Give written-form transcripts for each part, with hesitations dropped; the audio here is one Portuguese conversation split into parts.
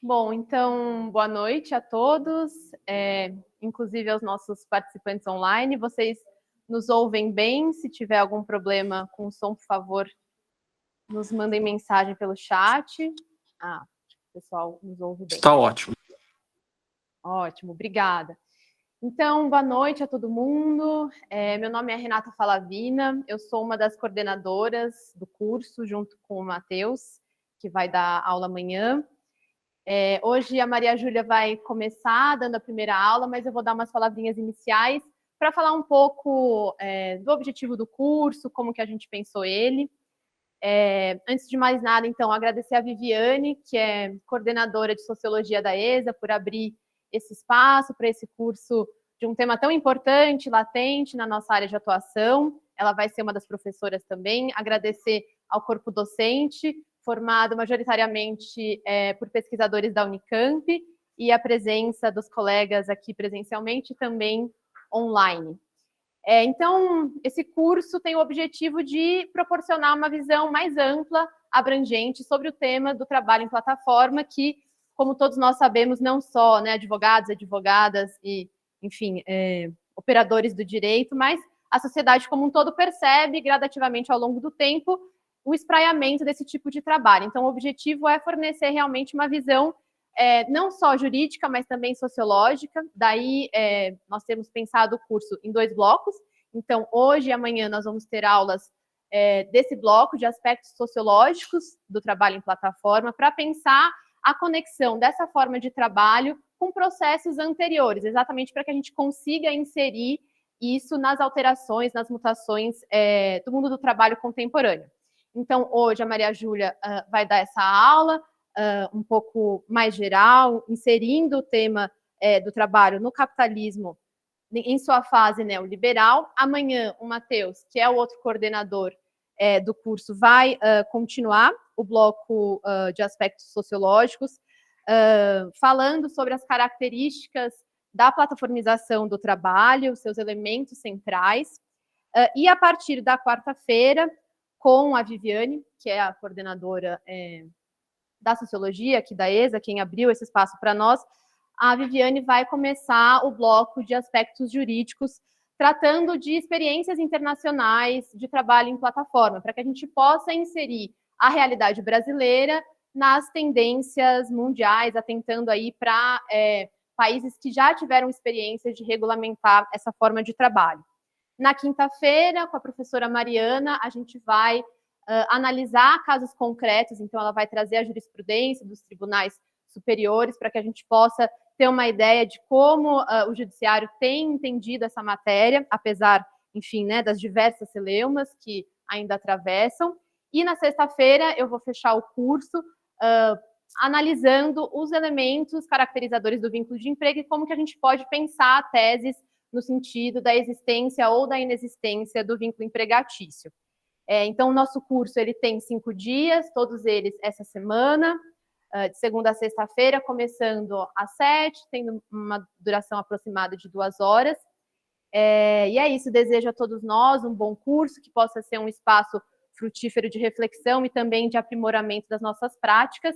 Bom, então, boa noite a todos, inclusive aos nossos participantes online. Vocês nos ouvem bem? Se tiver algum problema com o som, por favor, nos mandem mensagem pelo chat. O pessoal nos ouve bem. Está ótimo. Ótimo, obrigada. Então, boa noite a todo mundo. Meu nome é Renata Falavina, eu sou uma das coordenadoras do curso, junto com o Matheus, que vai dar aula amanhã. Hoje a Maria Júlia vai começar dando a primeira aula, mas eu vou dar umas palavrinhas iniciais para falar um pouco do objetivo do curso, como que a gente pensou ele. Antes de mais nada, então, agradecer a Viviane, que é coordenadora de Sociologia da ESA, por abrir esse espaço para esse curso de um tema tão importante, latente na nossa área de atuação. Ela vai ser uma das professoras também. Agradecer ao corpo docente, formado majoritariamente por pesquisadores da Unicamp, e a presença dos colegas aqui presencialmente e também online. Então, esse curso tem o objetivo de proporcionar uma visão mais ampla, abrangente, sobre o tema do trabalho em plataforma, que, como todos nós sabemos, não só advogados, advogadas e, enfim, operadores do direito, mas a sociedade como um todo percebe gradativamente ao longo do tempo o espraiamento desse tipo de trabalho. Então, o objetivo é fornecer realmente uma visão não só jurídica, mas também sociológica. Daí, nós temos pensado o curso em 2 blocos. Então, hoje e amanhã nós vamos ter aulas desse bloco de aspectos sociológicos do trabalho em plataforma, para pensar a conexão dessa forma de trabalho com processos anteriores, exatamente para que a gente consiga inserir isso nas alterações, nas mutações do mundo do trabalho contemporâneo. Então, hoje a Maria Júlia vai dar essa aula, um pouco mais geral, inserindo o tema do trabalho no capitalismo em sua fase neoliberal. Amanhã, o Matheus, que é o outro coordenador do curso, vai continuar o bloco de aspectos sociológicos, falando sobre as características da plataformização do trabalho, seus elementos centrais. E a partir da quarta-feira, com a Viviane, que é a coordenadora da Sociologia, aqui da ESA, quem abriu esse espaço para nós, a Viviane vai começar o bloco de aspectos jurídicos, tratando de experiências internacionais de trabalho em plataforma, para que a gente possa inserir a realidade brasileira nas tendências mundiais, atentando aí para países que já tiveram experiência de regulamentar essa forma de trabalho. Na quinta-feira, com a professora Mariana, a gente vai analisar casos concretos, então ela vai trazer a jurisprudência dos tribunais superiores para que a gente possa ter uma ideia de como o judiciário tem entendido essa matéria, apesar, enfim, das diversas celeumas que ainda atravessam. E na sexta-feira eu vou fechar o curso analisando os elementos caracterizadores do vínculo de emprego e como que a gente pode pensar teses no sentido da existência ou da inexistência do vínculo empregatício. Então, o nosso curso ele tem 5 dias, todos eles essa semana, de segunda a sexta-feira, começando às 7, tendo uma duração aproximada de 2 horas. E é isso, desejo a todos nós um bom curso, que possa ser um espaço frutífero de reflexão e também de aprimoramento das nossas práticas.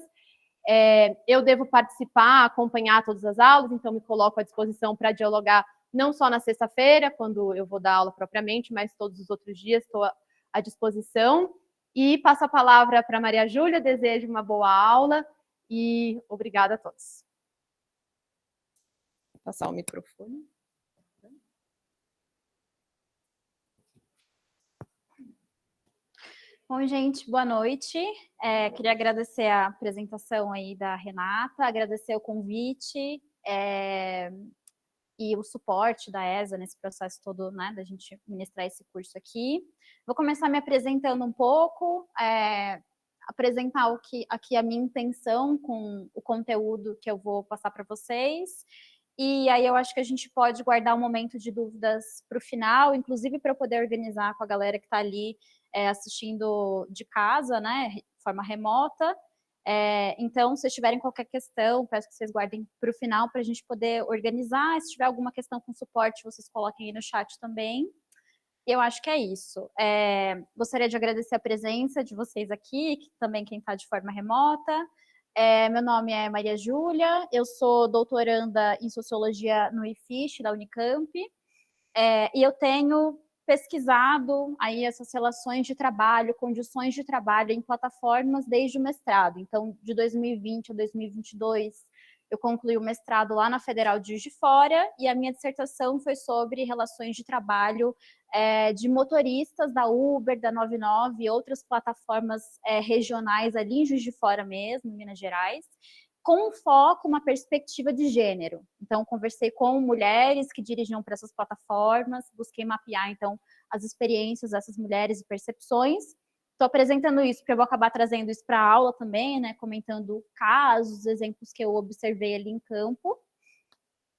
Eu devo participar, acompanhar todas as aulas, então me coloco à disposição para dialogar não só na sexta-feira, quando eu vou dar aula propriamente, mas todos os outros dias estou à disposição. E passo a palavra para a Maria Júlia, desejo uma boa aula e obrigada a todos. Vou passar o microfone. Bom, gente, boa noite. Queria agradecer a apresentação aí da Renata, agradecer o convite e o suporte da ESA nesse processo todo, da gente ministrar esse curso aqui. Vou começar me apresentando um pouco, apresentar aqui a minha intenção com o conteúdo que eu vou passar para vocês. E aí eu acho que a gente pode guardar um momento de dúvidas para o final, inclusive para eu poder organizar com a galera que está ali assistindo de casa, de forma remota. Então, se tiverem qualquer questão, peço que vocês guardem para o final para a gente poder organizar. Se tiver alguma questão com suporte, vocês coloquem aí no chat também. Eu acho que é isso. Gostaria de agradecer a presença de vocês aqui, também quem está de forma remota. Meu nome é Maria Júlia, eu sou doutoranda em Sociologia no IFISH, da Unicamp, e eu tenho pesquisado aí essas relações de trabalho, condições de trabalho em plataformas desde o mestrado. Então, de 2020 a 2022, eu concluí o mestrado lá na Federal de Juiz de Fora e a minha dissertação foi sobre relações de trabalho de motoristas da Uber, da 99 e outras plataformas regionais ali em Juiz de Fora mesmo, em Minas Gerais, com foco, uma perspectiva de gênero. Então, conversei com mulheres que dirigiam para essas plataformas, busquei mapear, então, as experiências dessas mulheres e percepções. Estou apresentando isso porque eu vou acabar trazendo isso para a aula também, né, comentando casos, exemplos que eu observei ali em campo.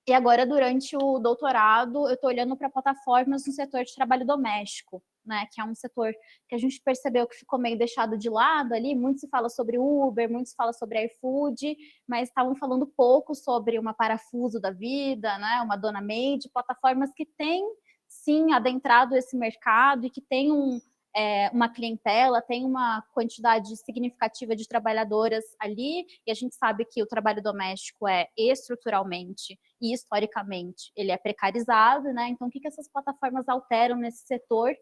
E agora, durante o doutorado, eu estou olhando para plataformas no setor de trabalho doméstico, né, que é um setor que a gente percebeu que ficou meio deixado de lado ali. Muito se fala sobre Uber, muito se fala sobre iFood, mas estavam falando pouco sobre uma Parafuso da vida, né, uma Dona Maid, plataformas que têm, sim, adentrado esse mercado e que têm uma clientela, tem uma quantidade significativa de trabalhadoras ali, e a gente sabe que o trabalho doméstico é estruturalmente e historicamente ele é precarizado, né? Então, o que essas plataformas alteram nesse setor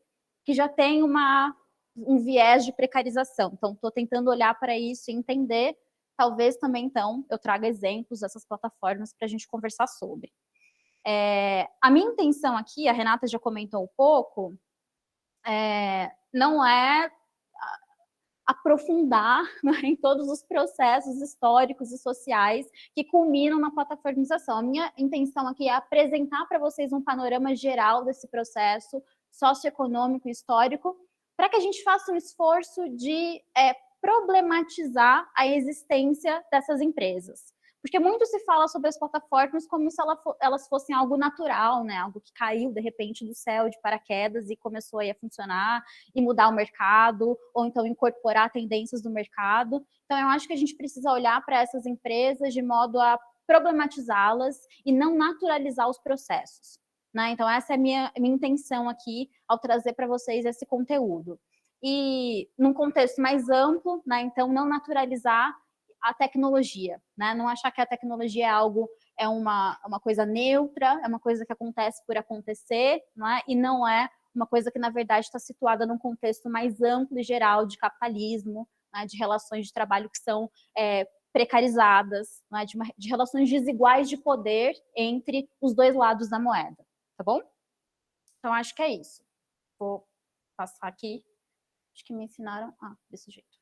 que já tem um viés de precarização? Então, estou tentando olhar para isso e entender, talvez também, então, eu traga exemplos dessas plataformas para a gente conversar sobre. A minha intenção aqui, a Renata já comentou um pouco, não é aprofundar, né, em todos os processos históricos e sociais que culminam na plataformização. A minha intenção aqui é apresentar para vocês um panorama geral desse processo socioeconômico e histórico, para que a gente faça um esforço de problematizar a existência dessas empresas. Porque muito se fala sobre as plataformas como se elas fossem algo natural, né? Algo que caiu, de repente, do céu de paraquedas e começou aí a funcionar e mudar o mercado, ou então incorporar tendências do mercado. Então, eu acho que a gente precisa olhar para essas empresas de modo a problematizá-las e não naturalizar os processos, né? Então, essa é a minha intenção aqui ao trazer para vocês esse conteúdo. E num contexto mais amplo, né? Então, não naturalizar a tecnologia, né? Não achar que a tecnologia é uma coisa neutra, é uma coisa que acontece por acontecer, né? E não é uma coisa que, na verdade, está situada num contexto mais amplo e geral de capitalismo, né? De relações de trabalho que são precarizadas, né? De relações desiguais de poder entre os dois lados da moeda, tá bom? Então, acho que é isso. Vou passar aqui. Acho que me ensinaram desse jeito.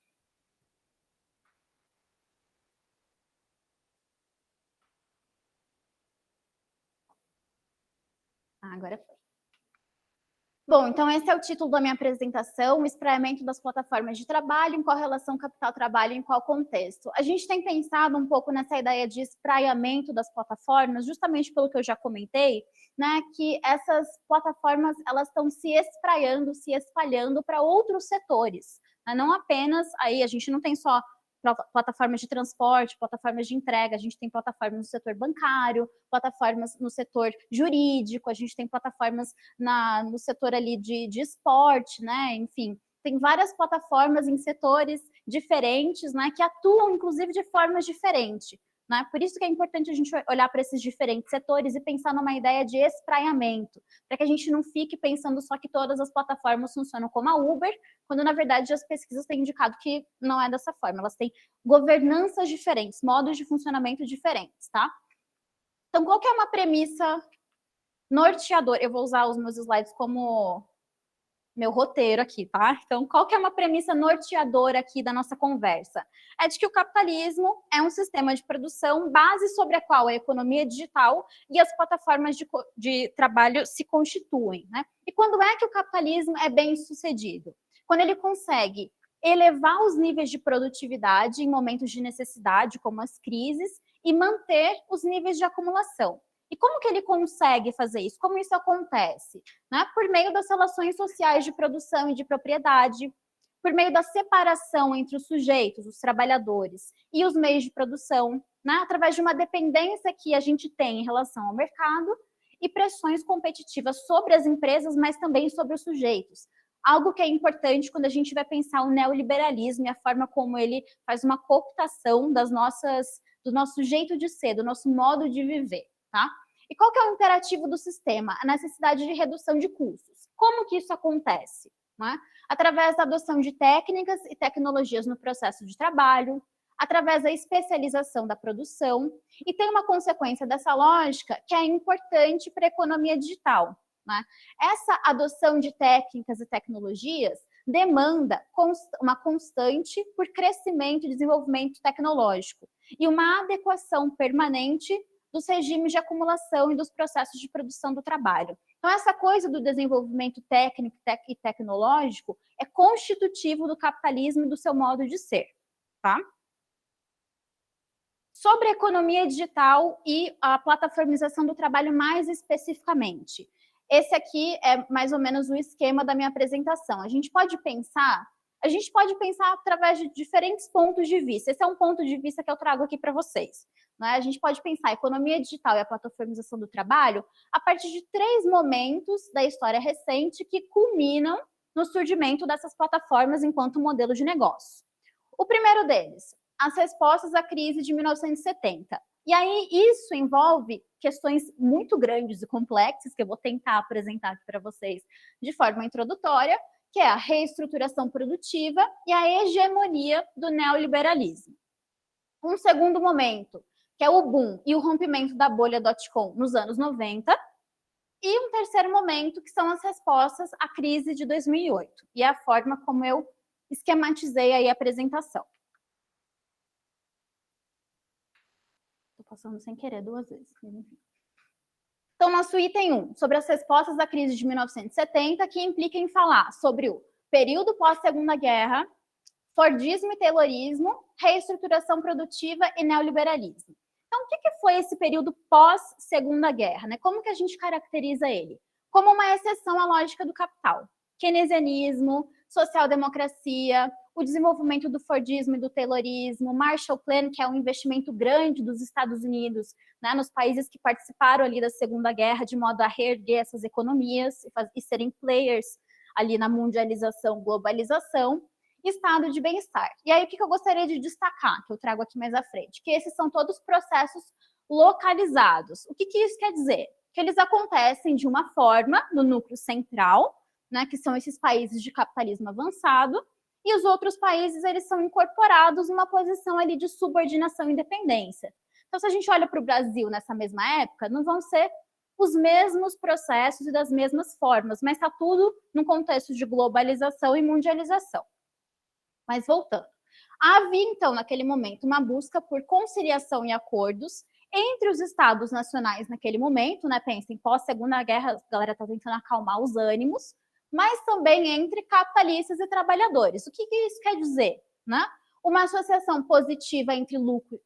Agora foi. Bom, então esse é o título da minha apresentação, o espraiamento das plataformas de trabalho, em qual relação capital-trabalho, em qual contexto. A gente tem pensado um pouco nessa ideia de espraiamento das plataformas, justamente pelo que eu já comentei, né, que essas plataformas, elas estão se espraiando, se espalhando para outros setores, né? Não apenas, aí a gente não tem só plataformas de transporte, plataformas de entrega, a gente tem plataformas no setor bancário, plataformas no setor jurídico, a gente tem plataformas no setor ali de esporte, né? Enfim, tem várias plataformas em setores diferentes, né, que atuam, inclusive, de formas diferentes. Né? Por isso que é importante a gente olhar para esses diferentes setores e pensar numa ideia de espraiamento, para que a gente não fique pensando só que todas as plataformas funcionam como a Uber, quando, na verdade, as pesquisas têm indicado que não é dessa forma. Elas têm governanças diferentes, modos de funcionamento diferentes, tá? Então, qual que é uma premissa norteadora? Eu vou usar os meus slides como meu roteiro aqui, tá? Então, qual que é uma premissa norteadora aqui da nossa conversa? É de que o capitalismo é um sistema de produção base sobre a qual a economia digital e as plataformas de trabalho se constituem, né? E quando é que o capitalismo é bem sucedido? Quando ele consegue elevar os níveis de produtividade em momentos de necessidade, como as crises, e manter os níveis de acumulação. E como que ele consegue fazer isso? Como isso acontece? Né? Por meio das relações sociais de produção e de propriedade, por meio da separação entre os sujeitos, os trabalhadores, e os meios de produção, né? Através de uma dependência que a gente tem em relação ao mercado e pressões competitivas sobre as empresas, mas também sobre os sujeitos. algo que é importante quando a gente vai pensar o neoliberalismo e a forma como ele faz uma cooptação do nosso jeito de ser, do nosso modo de viver, tá? E qual que é o imperativo do sistema? A necessidade de redução de custos. Como que isso acontece? Né? Através da adoção de técnicas e tecnologias no processo de trabalho, através da especialização da produção, e tem uma consequência dessa lógica que é importante para a economia digital. Né? Essa adoção de técnicas e tecnologias demanda uma constante por crescimento e desenvolvimento tecnológico e uma adequação permanente dos regimes de acumulação e dos processos de produção do trabalho. Então, essa coisa do desenvolvimento técnico e tecnológico é constitutivo do capitalismo e do seu modo de ser. Tá? Sobre a economia digital e a plataformização do trabalho mais especificamente. Esse aqui é mais ou menos o esquema da minha apresentação. A gente pode pensar através de diferentes pontos de vista. Esse é um ponto de vista que eu trago aqui para vocês. Né? A gente pode pensar a economia digital e a plataformização do trabalho a partir de 3 momentos da história recente que culminam no surgimento dessas plataformas enquanto modelo de negócio. O primeiro deles, as respostas à crise de 1970. E aí isso envolve questões muito grandes e complexas, que eu vou tentar apresentar aqui para vocês de forma introdutória, que é a reestruturação produtiva e a hegemonia do neoliberalismo. Um segundo momento, que é o boom e o rompimento da bolha .com nos anos 90. E um terceiro momento, que são as respostas à crise de 2008. E é a forma como eu esquematizei aí a apresentação. Passando sem querer 2 vezes. Então, nosso item 1, sobre as respostas à crise de 1970, que implica em falar sobre o período pós-Segunda Guerra, Fordismo e Taylorismo, reestruturação produtiva e neoliberalismo. Então, o que foi esse período pós-Segunda Guerra? Né? Como que a gente caracteriza ele? Como uma exceção à lógica do capital. Keynesianismo, social-democracia, o desenvolvimento do Fordismo e do Taylorismo, Marshall Plan, que é um investimento grande dos Estados Unidos, né, nos países que participaram ali da Segunda Guerra, de modo a reerguer essas economias e serem players ali na mundialização, globalização, estado de bem-estar. E aí, o que eu gostaria de destacar, que eu trago aqui mais à frente? Que esses são todos processos localizados. O que isso quer dizer? Que eles acontecem de uma forma no núcleo central, né, que são esses países de capitalismo avançado, e os outros países, eles são incorporados numa posição ali de subordinação e independência. Então, se a gente olha para o Brasil nessa mesma época, não vão ser os mesmos processos e das mesmas formas, mas está tudo num contexto de globalização e mundialização. Mas voltando. Havia, então, naquele momento, uma busca por conciliação e acordos entre os estados nacionais naquele momento, né? Pensem, pós-Segunda Guerra, a galera está tentando acalmar os ânimos, mas também entre capitalistas e trabalhadores. O que isso quer dizer? Né? Uma associação positiva entre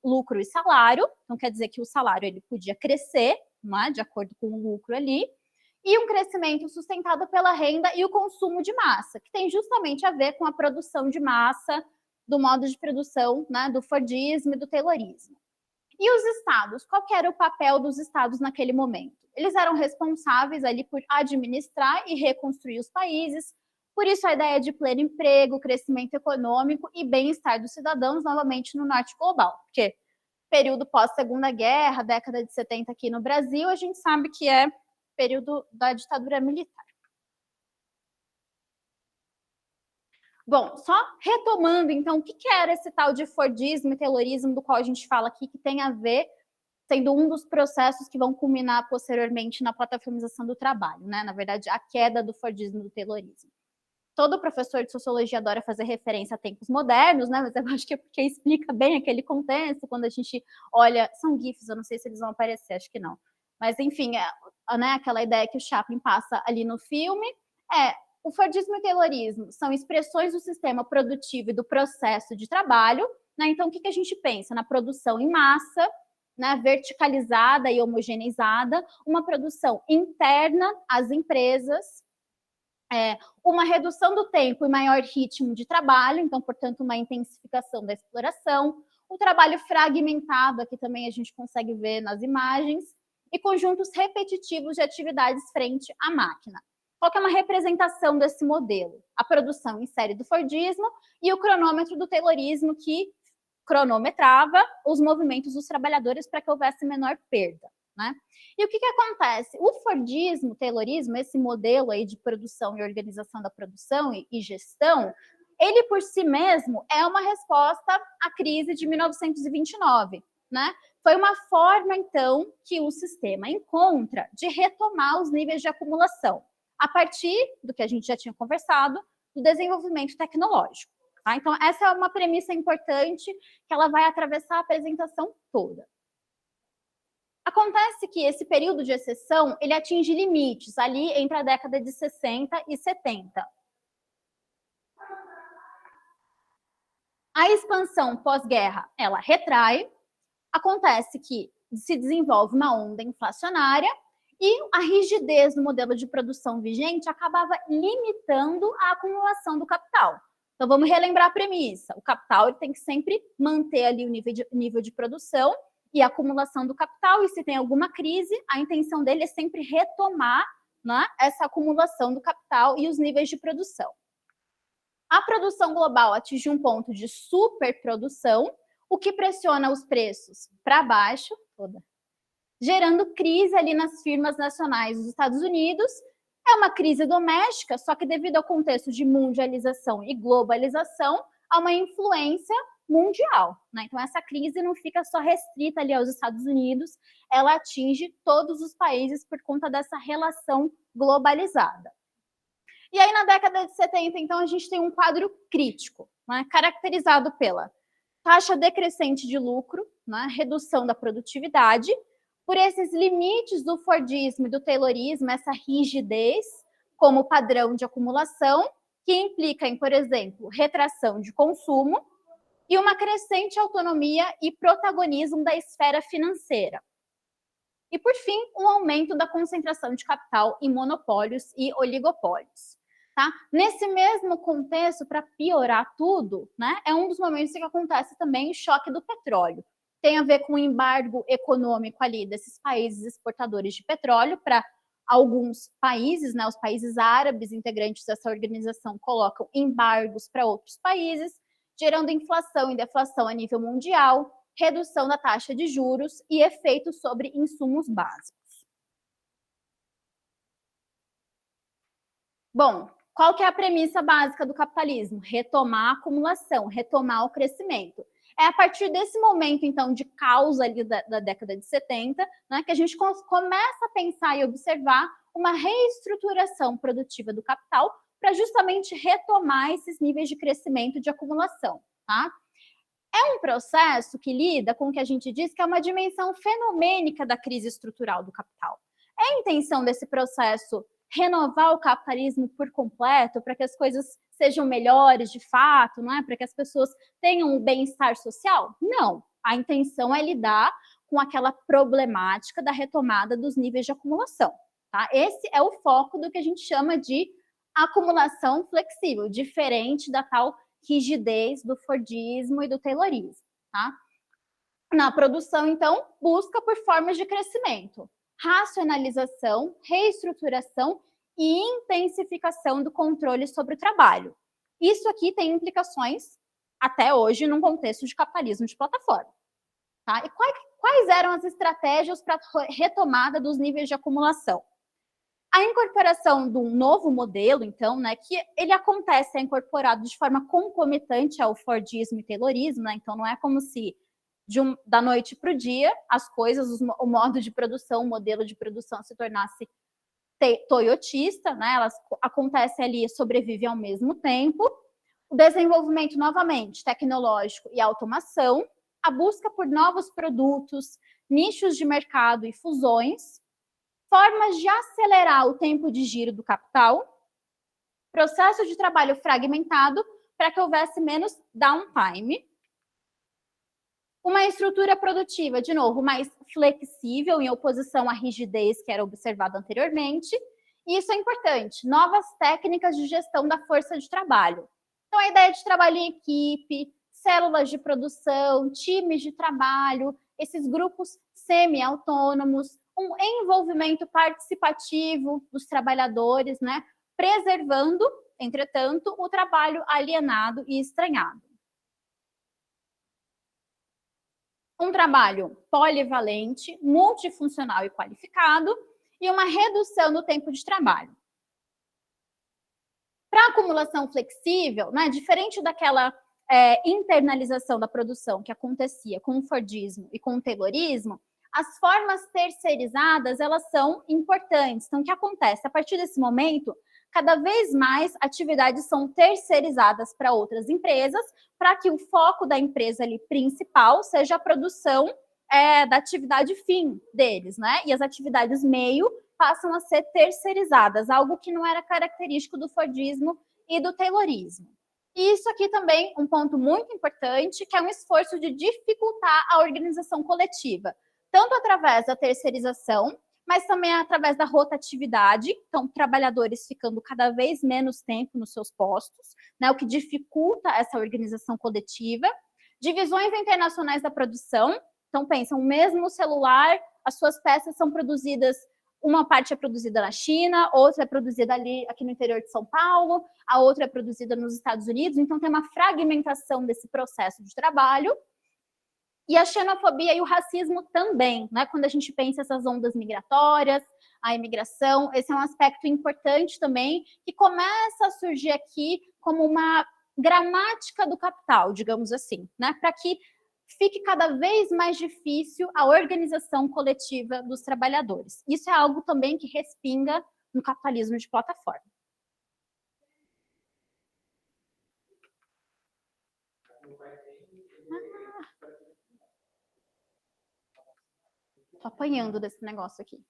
lucro e salário, então quer dizer que o salário ele podia crescer, né, de acordo com o lucro ali, e um crescimento sustentado pela renda e o consumo de massa, que tem justamente a ver com a produção de massa, do modo de produção, né, do Fordismo e do Taylorismo. E os estados? Qual que era o papel dos estados naquele momento? Eles eram responsáveis ali por administrar e reconstruir os países, por isso a ideia de pleno emprego, crescimento econômico e bem-estar dos cidadãos novamente no norte global, porque período pós-Segunda Guerra, década de 70 aqui no Brasil, a gente sabe que é período da ditadura militar. Bom, só retomando, então, o que era esse tal de Fordismo e Taylorismo do qual a gente fala aqui, que tem a ver, sendo um dos processos que vão culminar posteriormente na plataformização do trabalho, né? Na verdade, a queda do Fordismo e do Taylorismo. Todo professor de sociologia adora fazer referência a tempos modernos, né? Mas eu acho que é porque explica bem aquele contexto, quando a gente olha... São GIFs, eu não sei se eles vão aparecer, acho que não. Mas, enfim, né, aquela ideia que o Chaplin passa ali no filme o Fordismo e o Taylorismo são expressões do sistema produtivo e do processo de trabalho, né? Então, o que a gente pensa? Na produção em massa, né, verticalizada e homogeneizada, uma produção interna às empresas, uma redução do tempo e maior ritmo de trabalho, então, portanto, uma intensificação da exploração, um trabalho fragmentado, aqui também a gente consegue ver nas imagens, e conjuntos repetitivos de atividades frente à máquina. Qual que é uma representação desse modelo? A produção em série do Fordismo e o cronômetro do Taylorismo, que cronometrava os movimentos dos trabalhadores para que houvesse menor perda, né? E o que acontece? O Fordismo, o Taylorismo, esse modelo aí de produção e organização da produção e gestão, ele por si mesmo é uma resposta à crise de 1929, né? Foi uma forma, então, que o sistema encontra de retomar os níveis de acumulação, a partir do que a gente já tinha conversado, do desenvolvimento tecnológico. Tá? Então, essa é uma premissa importante que ela vai atravessar a apresentação toda. Acontece que esse período de exceção, ele atinge limites ali entre a década de 60 e 70. A expansão pós-guerra, ela retrai, acontece que se desenvolve uma onda inflacionária e a rigidez do modelo de produção vigente acabava limitando a acumulação do capital. Então, vamos relembrar a premissa. O capital ele tem que sempre manter ali o nível de produção e acumulação do capital, e se tem alguma crise, a intenção dele é sempre retomar, né, essa acumulação do capital e os níveis de produção. A produção global atinge um ponto de superprodução, o que pressiona os preços para baixo, gerando crise ali nas firmas nacionais dos Estados Unidos. É uma crise doméstica, só que devido ao contexto de mundialização e globalização, há uma influência mundial, né? Então, essa crise não fica só restrita ali aos Estados Unidos, ela atinge todos os países por conta dessa relação globalizada. E aí, na década de 70, então, a gente tem um quadro crítico, né? Caracterizado pela taxa decrescente de lucro, né? Redução da produtividade, por esses limites do Fordismo e do Taylorismo, essa rigidez como padrão de acumulação, que implica em, por exemplo, retração de consumo e uma crescente autonomia e protagonismo da esfera financeira. E, por fim, um aumento da concentração de capital em monopólios e oligopólios. Tá? Nesse mesmo contexto, para piorar tudo, né, é um dos momentos em que acontece também o choque do petróleo. Tem a ver com o embargo econômico ali desses países exportadores de petróleo para alguns países, né, os países árabes integrantes dessa organização colocam embargos para outros países, gerando inflação e deflação a nível mundial, redução da taxa de juros e efeitos sobre insumos básicos. Bom, qual que é a premissa básica do capitalismo? Retomar a acumulação, retomar o crescimento. É a partir desse momento, então, de caos ali da década de 70, né, que a gente começa a pensar e observar uma reestruturação produtiva do capital para justamente retomar esses níveis de crescimento de acumulação. Tá? É um processo que lida com o que a gente diz que é uma dimensão fenomênica da crise estrutural do capital. É a intenção desse processo renovar o capitalismo por completo para que as coisas sejam melhores de fato, não é? Para que as pessoas tenham um bem-estar social? Não. A intenção é lidar com aquela problemática da retomada dos níveis de acumulação. Tá? Esse é o foco do que a gente chama de acumulação flexível, diferente da tal rigidez do Fordismo e do Taylorismo. Tá? Na produção, então, busca por formas de crescimento, racionalização, reestruturação e intensificação do controle sobre o trabalho. Isso aqui tem implicações, até hoje, num contexto de capitalismo de plataforma. Tá? E quais eram as estratégias para a retomada dos níveis de acumulação? A incorporação de um novo modelo, então, né, que ele acontece, é incorporado de forma concomitante ao Fordismo e Taylorismo, né, então não é como se da noite para o dia as coisas, o modo de produção, o modelo de produção se tornasse toyotista, né, elas acontecem ali e sobrevivem ao mesmo tempo. O desenvolvimento, novamente, tecnológico e automação, a busca por novos produtos, nichos de mercado e fusões, formas de acelerar o tempo de giro do capital, processo de trabalho fragmentado para que houvesse menos downtime, uma estrutura produtiva, de novo, mais flexível em oposição à rigidez que era observada anteriormente, e isso é importante, novas técnicas de gestão da força de trabalho. Então, a ideia de trabalho em equipe, células de produção, times de trabalho, esses grupos semi-autônomos, um envolvimento participativo dos trabalhadores, né, preservando, entretanto, o trabalho alienado e estranhado. Um trabalho polivalente, multifuncional e qualificado, e uma redução do tempo de trabalho. Para acumulação flexível, né, diferente daquela internalização da produção que acontecia com o Fordismo e com o Taylorismo, as formas terceirizadas, elas são importantes. Então, o que acontece? A partir desse momento, cada vez mais atividades são terceirizadas para outras empresas, para que o foco da empresa ali principal seja a produção da atividade fim deles, né? E as atividades meio passam a ser terceirizadas, algo que não era característico do Fordismo e do Taylorismo. E isso aqui também, um ponto muito importante, que é um esforço de dificultar a organização coletiva, tanto através da terceirização, mas também através da rotatividade, então trabalhadores ficando cada vez menos tempo nos seus postos, né, o que dificulta essa organização coletiva. Divisões internacionais da produção, então pensam, o mesmo celular, as suas peças são produzidas, uma parte é produzida na China, outra é produzida aqui no interior de São Paulo, a outra é produzida nos Estados Unidos, então tem uma fragmentação desse processo de trabalho. E a xenofobia e o racismo também, né? Quando a gente pensa essas ondas migratórias, a imigração, esse é um aspecto importante também, que começa a surgir aqui como uma gramática do capital, digamos assim, né? Para que fique cada vez mais difícil a organização coletiva dos trabalhadores. Isso é algo também que respinga no capitalismo de plataforma. Tô apanhando desse negócio aqui.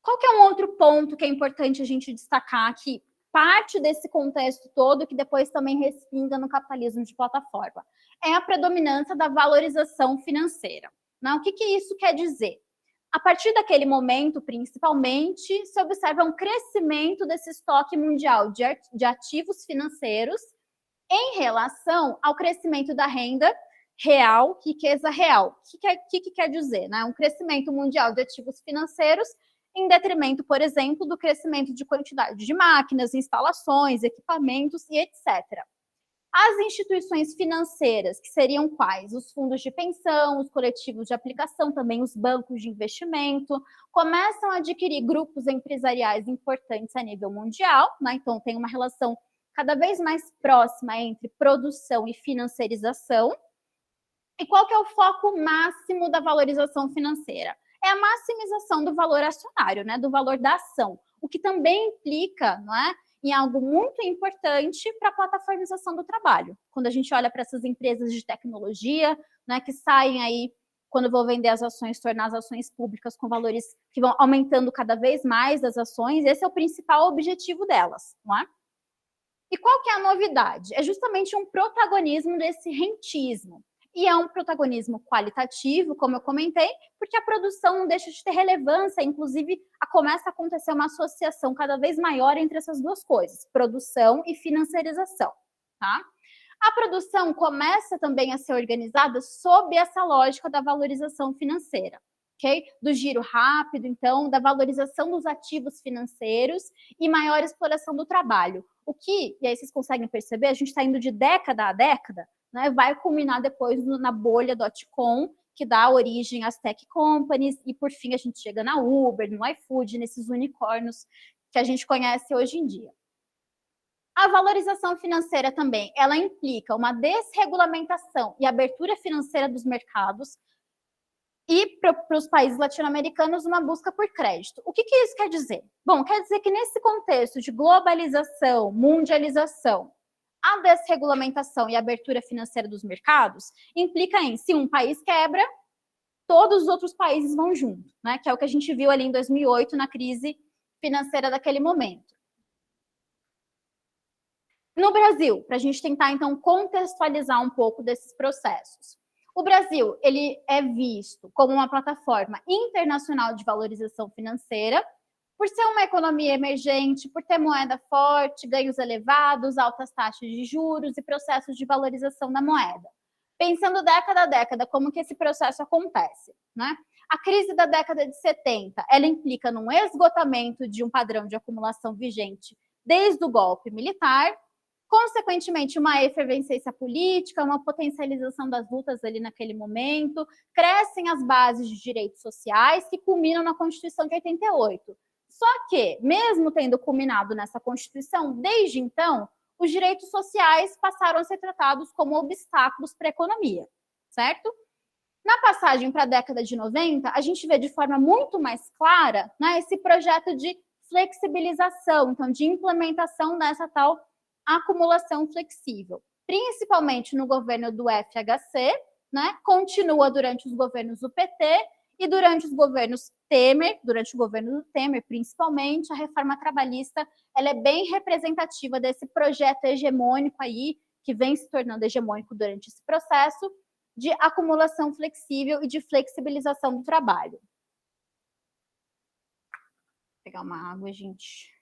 Qual que é um outro ponto que é importante a gente destacar aqui? Parte desse contexto todo, que depois também respinga no capitalismo de plataforma, é a predominância da valorização financeira. Né? O que isso quer dizer? A partir daquele momento, principalmente, se observa um crescimento desse estoque mundial de ativos financeiros em relação ao crescimento da renda real, riqueza real. O que quer dizer? Né? Um crescimento mundial de ativos financeiros em detrimento, por exemplo, do crescimento de quantidade de máquinas, instalações, equipamentos e etc. As instituições financeiras, que seriam quais? Os fundos de pensão, os coletivos de aplicação, também os bancos de investimento, começam a adquirir grupos empresariais importantes a nível mundial, né? Então tem uma relação cada vez mais próxima entre produção e financiarização. E qual que é o foco máximo da valorização financeira? É a maximização do valor acionário, né, do valor da ação, o que também implica, não é, em algo muito importante para a plataformização do trabalho. Quando a gente olha para essas empresas de tecnologia, né, que saem aí, quando vou vender as ações, tornar as ações públicas com valores que vão aumentando cada vez mais das ações, esse é o principal objetivo delas, não é? E qual que é a novidade? É justamente um protagonismo desse rentismo. E é um protagonismo qualitativo, como eu comentei, porque a produção não deixa de ter relevância, inclusive começa a acontecer uma associação cada vez maior entre essas duas coisas, produção e financiarização, tá? A produção começa também a ser organizada sob essa lógica da valorização financeira, ok? Do giro rápido, então, da valorização dos ativos financeiros e maior exploração do trabalho. O que, e aí vocês conseguem perceber, a gente está indo de década a década, né, vai culminar depois na bolha .com, que dá origem às tech companies, e por fim a gente chega na Uber, no iFood, nesses unicórnios que a gente conhece hoje em dia. A valorização financeira também, ela implica uma desregulamentação e abertura financeira dos mercados e para os países latino-americanos uma busca por crédito. O que isso quer dizer? Bom, quer dizer que nesse contexto de globalização, mundialização, a desregulamentação e a abertura financeira dos mercados implica em, se um país quebra, todos os outros países vão junto, né? Que é o que a gente viu ali em 2008 na crise financeira daquele momento. No Brasil, para a gente tentar, então, contextualizar um pouco desses processos. O Brasil, ele é visto como uma plataforma internacional de valorização financeira, por ser uma economia emergente, por ter moeda forte, ganhos elevados, altas taxas de juros e processos de valorização da moeda. Pensando década a década, como que esse processo acontece, né? A crise da década de 70, ela implica num esgotamento de um padrão de acumulação vigente desde o golpe militar, consequentemente, uma efervescência política, uma potencialização das lutas ali naquele momento, crescem as bases de direitos sociais que culminam na Constituição de 88. Só que, mesmo tendo culminado nessa Constituição, desde então, os direitos sociais passaram a ser tratados como obstáculos para a economia, certo? Na passagem para a década de 90, a gente vê de forma muito mais clara, né, esse projeto de flexibilização, então de implementação dessa tal acumulação flexível, principalmente no governo do FHC, né, continua durante os governos do PT e durante os governos Temer, durante o governo do Temer, principalmente, a reforma trabalhista, ela é bem representativa desse projeto hegemônico aí, que vem se tornando hegemônico durante esse processo, de acumulação flexível e de flexibilização do trabalho. Vou pegar uma água, gente.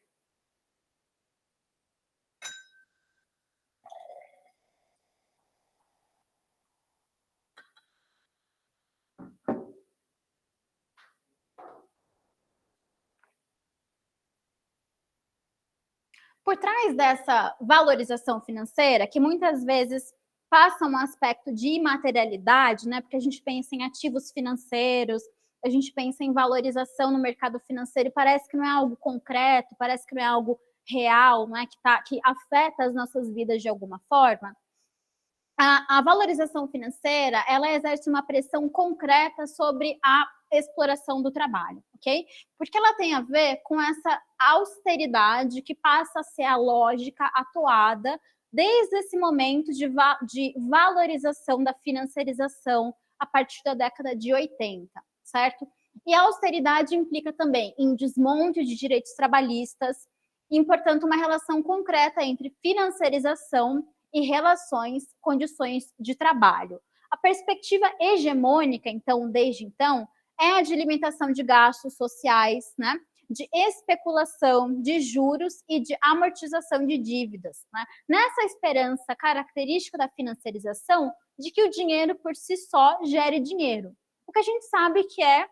Por trás dessa valorização financeira, que muitas vezes passa um aspecto de imaterialidade, né? Porque a gente pensa em ativos financeiros, a gente pensa em valorização no mercado financeiro e parece que não é algo concreto, parece que não é algo real, né? Que afeta as nossas vidas de alguma forma. A valorização financeira, ela exerce uma pressão concreta sobre a exploração do trabalho, ok? Porque ela tem a ver com essa austeridade que passa a ser a lógica atuada desde esse momento de valorização da financiarização a partir da década de 80, certo? E a austeridade implica também em desmonte de direitos trabalhistas e, portanto, uma relação concreta entre financiarização e relações, condições de trabalho. A perspectiva hegemônica, então, desde então, é a de limitação de gastos sociais, né? De especulação de juros e de amortização de dívidas, né? Nessa esperança característica da financiarização de que o dinheiro por si só gere dinheiro. O que a gente sabe que é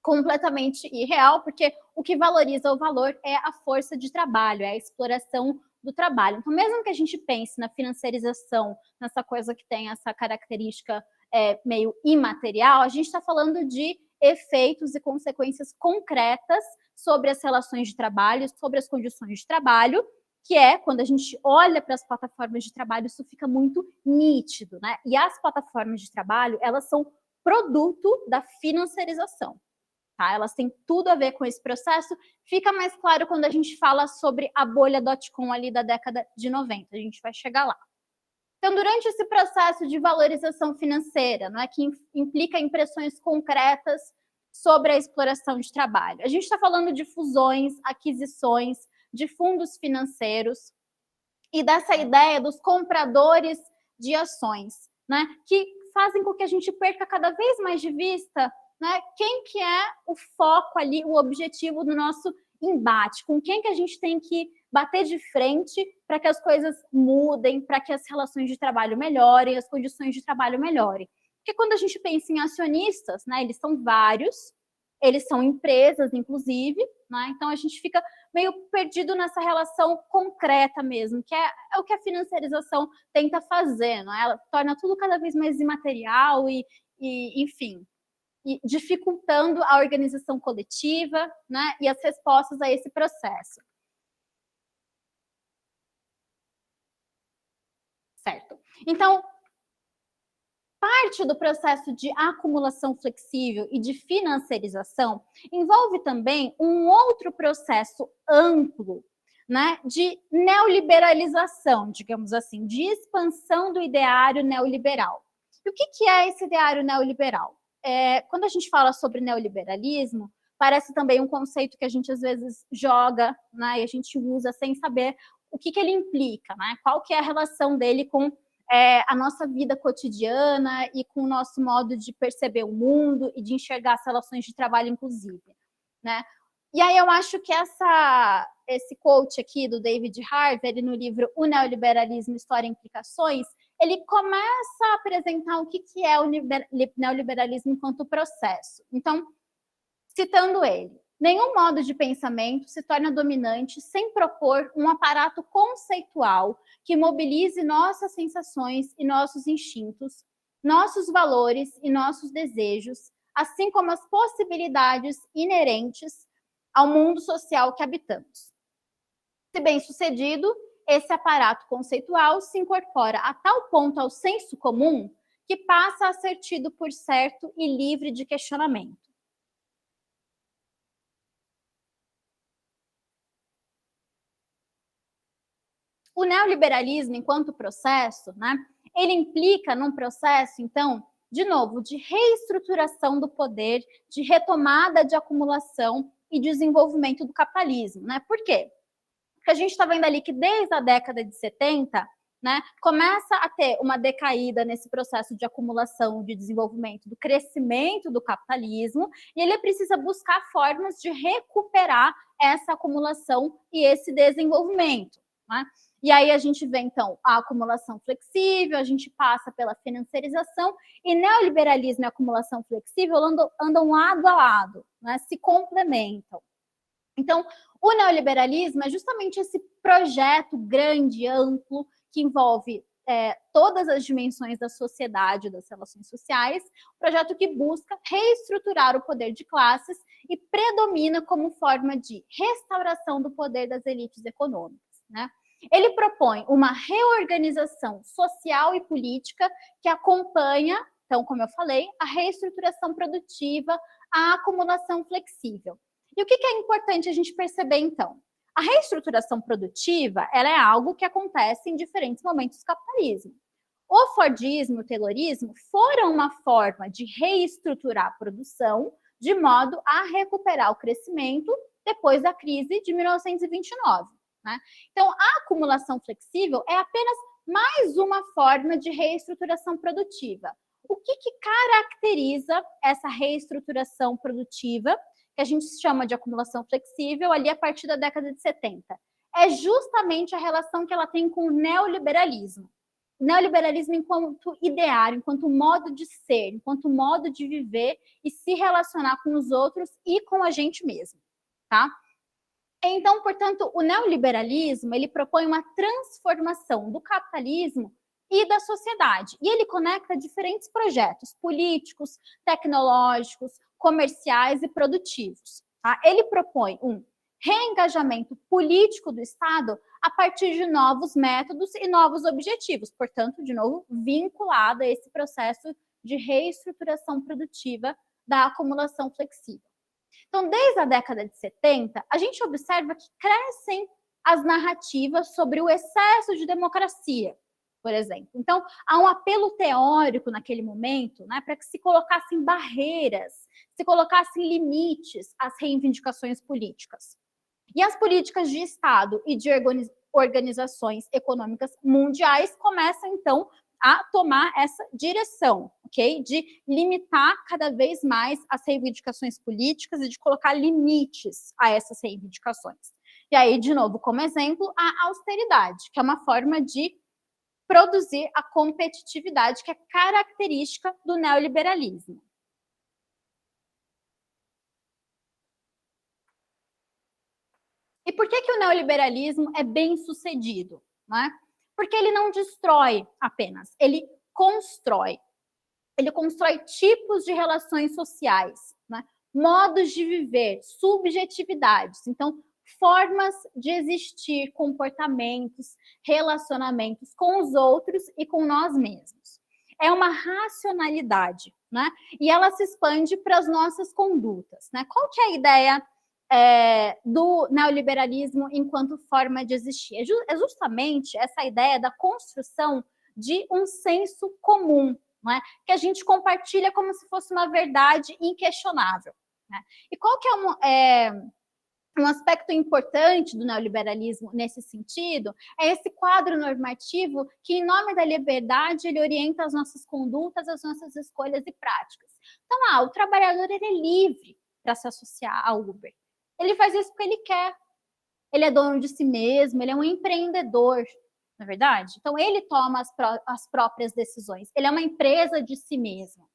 completamente irreal, porque o que valoriza o valor é a força de trabalho, é a exploração do trabalho. Então, mesmo que a gente pense na financiarização, nessa coisa que tem essa característica meio imaterial, a gente está falando de efeitos e consequências concretas sobre as relações de trabalho, sobre as condições de trabalho, que é, quando a gente olha para as plataformas de trabalho, isso fica muito nítido, né? E as plataformas de trabalho, elas são produto da financiarização. Tá? Elas têm tudo a ver com esse processo. Fica mais claro quando a gente fala sobre a bolha .com ali da década de 90. A gente vai chegar lá. Então, durante esse processo de valorização financeira, não é, que implica impressões concretas sobre a exploração de trabalho, a gente está falando de fusões, aquisições, de fundos financeiros e dessa ideia dos compradores de ações, né, que fazem com que a gente perca cada vez mais de vista, né, quem que é o foco ali, o objetivo do nosso embate, com quem que a gente tem que bater de frente para que as coisas mudem, para que as relações de trabalho melhorem, as condições de trabalho melhorem. Porque quando a gente pensa em acionistas, né, eles são vários, eles são empresas, inclusive, né, então a gente fica meio perdido nessa relação concreta mesmo, que é o que a financiarização tenta fazer, né? Ela torna tudo cada vez mais imaterial e enfim, e dificultando a organização coletiva, né, e as respostas a esse processo. Certo. Então, parte do processo de acumulação flexível e de financiarização envolve também um outro processo amplo, né, de neoliberalização, digamos assim, de expansão do ideário neoliberal. E o que é esse ideário neoliberal? Quando a gente fala sobre neoliberalismo, parece também um conceito que a gente às vezes joga, né, e a gente usa sem saber o que ele implica, né? Qual que é a relação dele com a nossa vida cotidiana e com o nosso modo de perceber o mundo e de enxergar as relações de trabalho, inclusive, né? E aí eu acho que esse quote aqui do David Harvey, no livro O Neoliberalismo, História e Implicações, ele começa a apresentar o que é o neoliberalismo enquanto processo. Então, citando ele, nenhum modo de pensamento se torna dominante sem propor um aparato conceitual que mobilize nossas sensações e nossos instintos, nossos valores e nossos desejos, assim como as possibilidades inerentes ao mundo social que habitamos. Se bem-sucedido, esse aparato conceitual se incorpora a tal ponto ao senso comum que passa a ser tido por certo e livre de questionamento. O neoliberalismo, enquanto processo, né, ele implica num processo, então, de novo, de reestruturação do poder, de retomada de acumulação e desenvolvimento do capitalismo. Né? Por quê? Porque a gente está vendo ali que desde a década de 70, né, começa a ter uma decaída nesse processo de acumulação, de desenvolvimento, do crescimento do capitalismo, e ele precisa buscar formas de recuperar essa acumulação e esse desenvolvimento. Né? E aí a gente vê, então, a acumulação flexível, a gente passa pela financiarização, e neoliberalismo e acumulação flexível andam lado a lado, né, se complementam. Então, o neoliberalismo é justamente esse projeto grande, amplo, que envolve todas as dimensões da sociedade, das relações sociais, um projeto que busca reestruturar o poder de classes e predomina como forma de restauração do poder das elites econômicas, né? Ele propõe uma reorganização social e política que acompanha, então, como eu falei, a reestruturação produtiva, a acumulação flexível. E o que é importante a gente perceber, então? A reestruturação produtiva, ela é algo que acontece em diferentes momentos do capitalismo. O Fordismo e o Taylorismo foram uma forma de reestruturar a produção de modo a recuperar o crescimento depois da crise de 1929. Né? Então, a acumulação flexível é apenas mais uma forma de reestruturação produtiva. O que caracteriza essa reestruturação produtiva, que a gente chama de acumulação flexível, ali a partir da década de 70? É justamente a relação que ela tem com o neoliberalismo. O neoliberalismo enquanto ideário, enquanto modo de ser, enquanto modo de viver e se relacionar com os outros e com a gente mesmo, tá? Então, portanto, o neoliberalismo, ele propõe uma transformação do capitalismo e da sociedade. E ele conecta diferentes projetos políticos, tecnológicos, comerciais e produtivos. Tá? Ele propõe um reengajamento político do Estado a partir de novos métodos e novos objetivos, portanto, de novo, vinculado a esse processo de reestruturação produtiva da acumulação flexível. Então, desde a década de 70, a gente observa que crescem as narrativas sobre o excesso de democracia, por exemplo. Então, há um apelo teórico naquele momento, né, para que se colocassem barreiras, se colocassem limites às reivindicações políticas. E as políticas de Estado e de organizações econômicas mundiais começam, então, a tomar essa direção, ok? De limitar cada vez mais as reivindicações políticas e de colocar limites a essas reivindicações. E aí, de novo, como exemplo, a austeridade, que é uma forma de produzir a competitividade que é característica do neoliberalismo. E por que o neoliberalismo é bem sucedido? Né? Porque ele não destrói apenas, ele constrói. Ele constrói tipos de relações sociais, né? Modos de viver, subjetividades. Então, formas de existir, comportamentos, relacionamentos com os outros e com nós mesmos. É uma racionalidade, né? E ela se expande para as nossas condutas, né? Qual que é a ideia do neoliberalismo enquanto forma de existir? É justamente essa ideia da construção de um senso comum, não é? Que a gente compartilha como se fosse uma verdade inquestionável. Né? E qual que um aspecto importante do neoliberalismo nesse sentido é esse quadro normativo que, em nome da liberdade, ele orienta as nossas condutas, as nossas escolhas e práticas. Então, o trabalhador ele é livre para se associar ao Uber. Ele faz isso porque ele quer. Ele é dono de si mesmo, ele é um empreendedor. não é verdade? Então, ele toma as próprias decisões. Ele é uma empresa de si mesmo.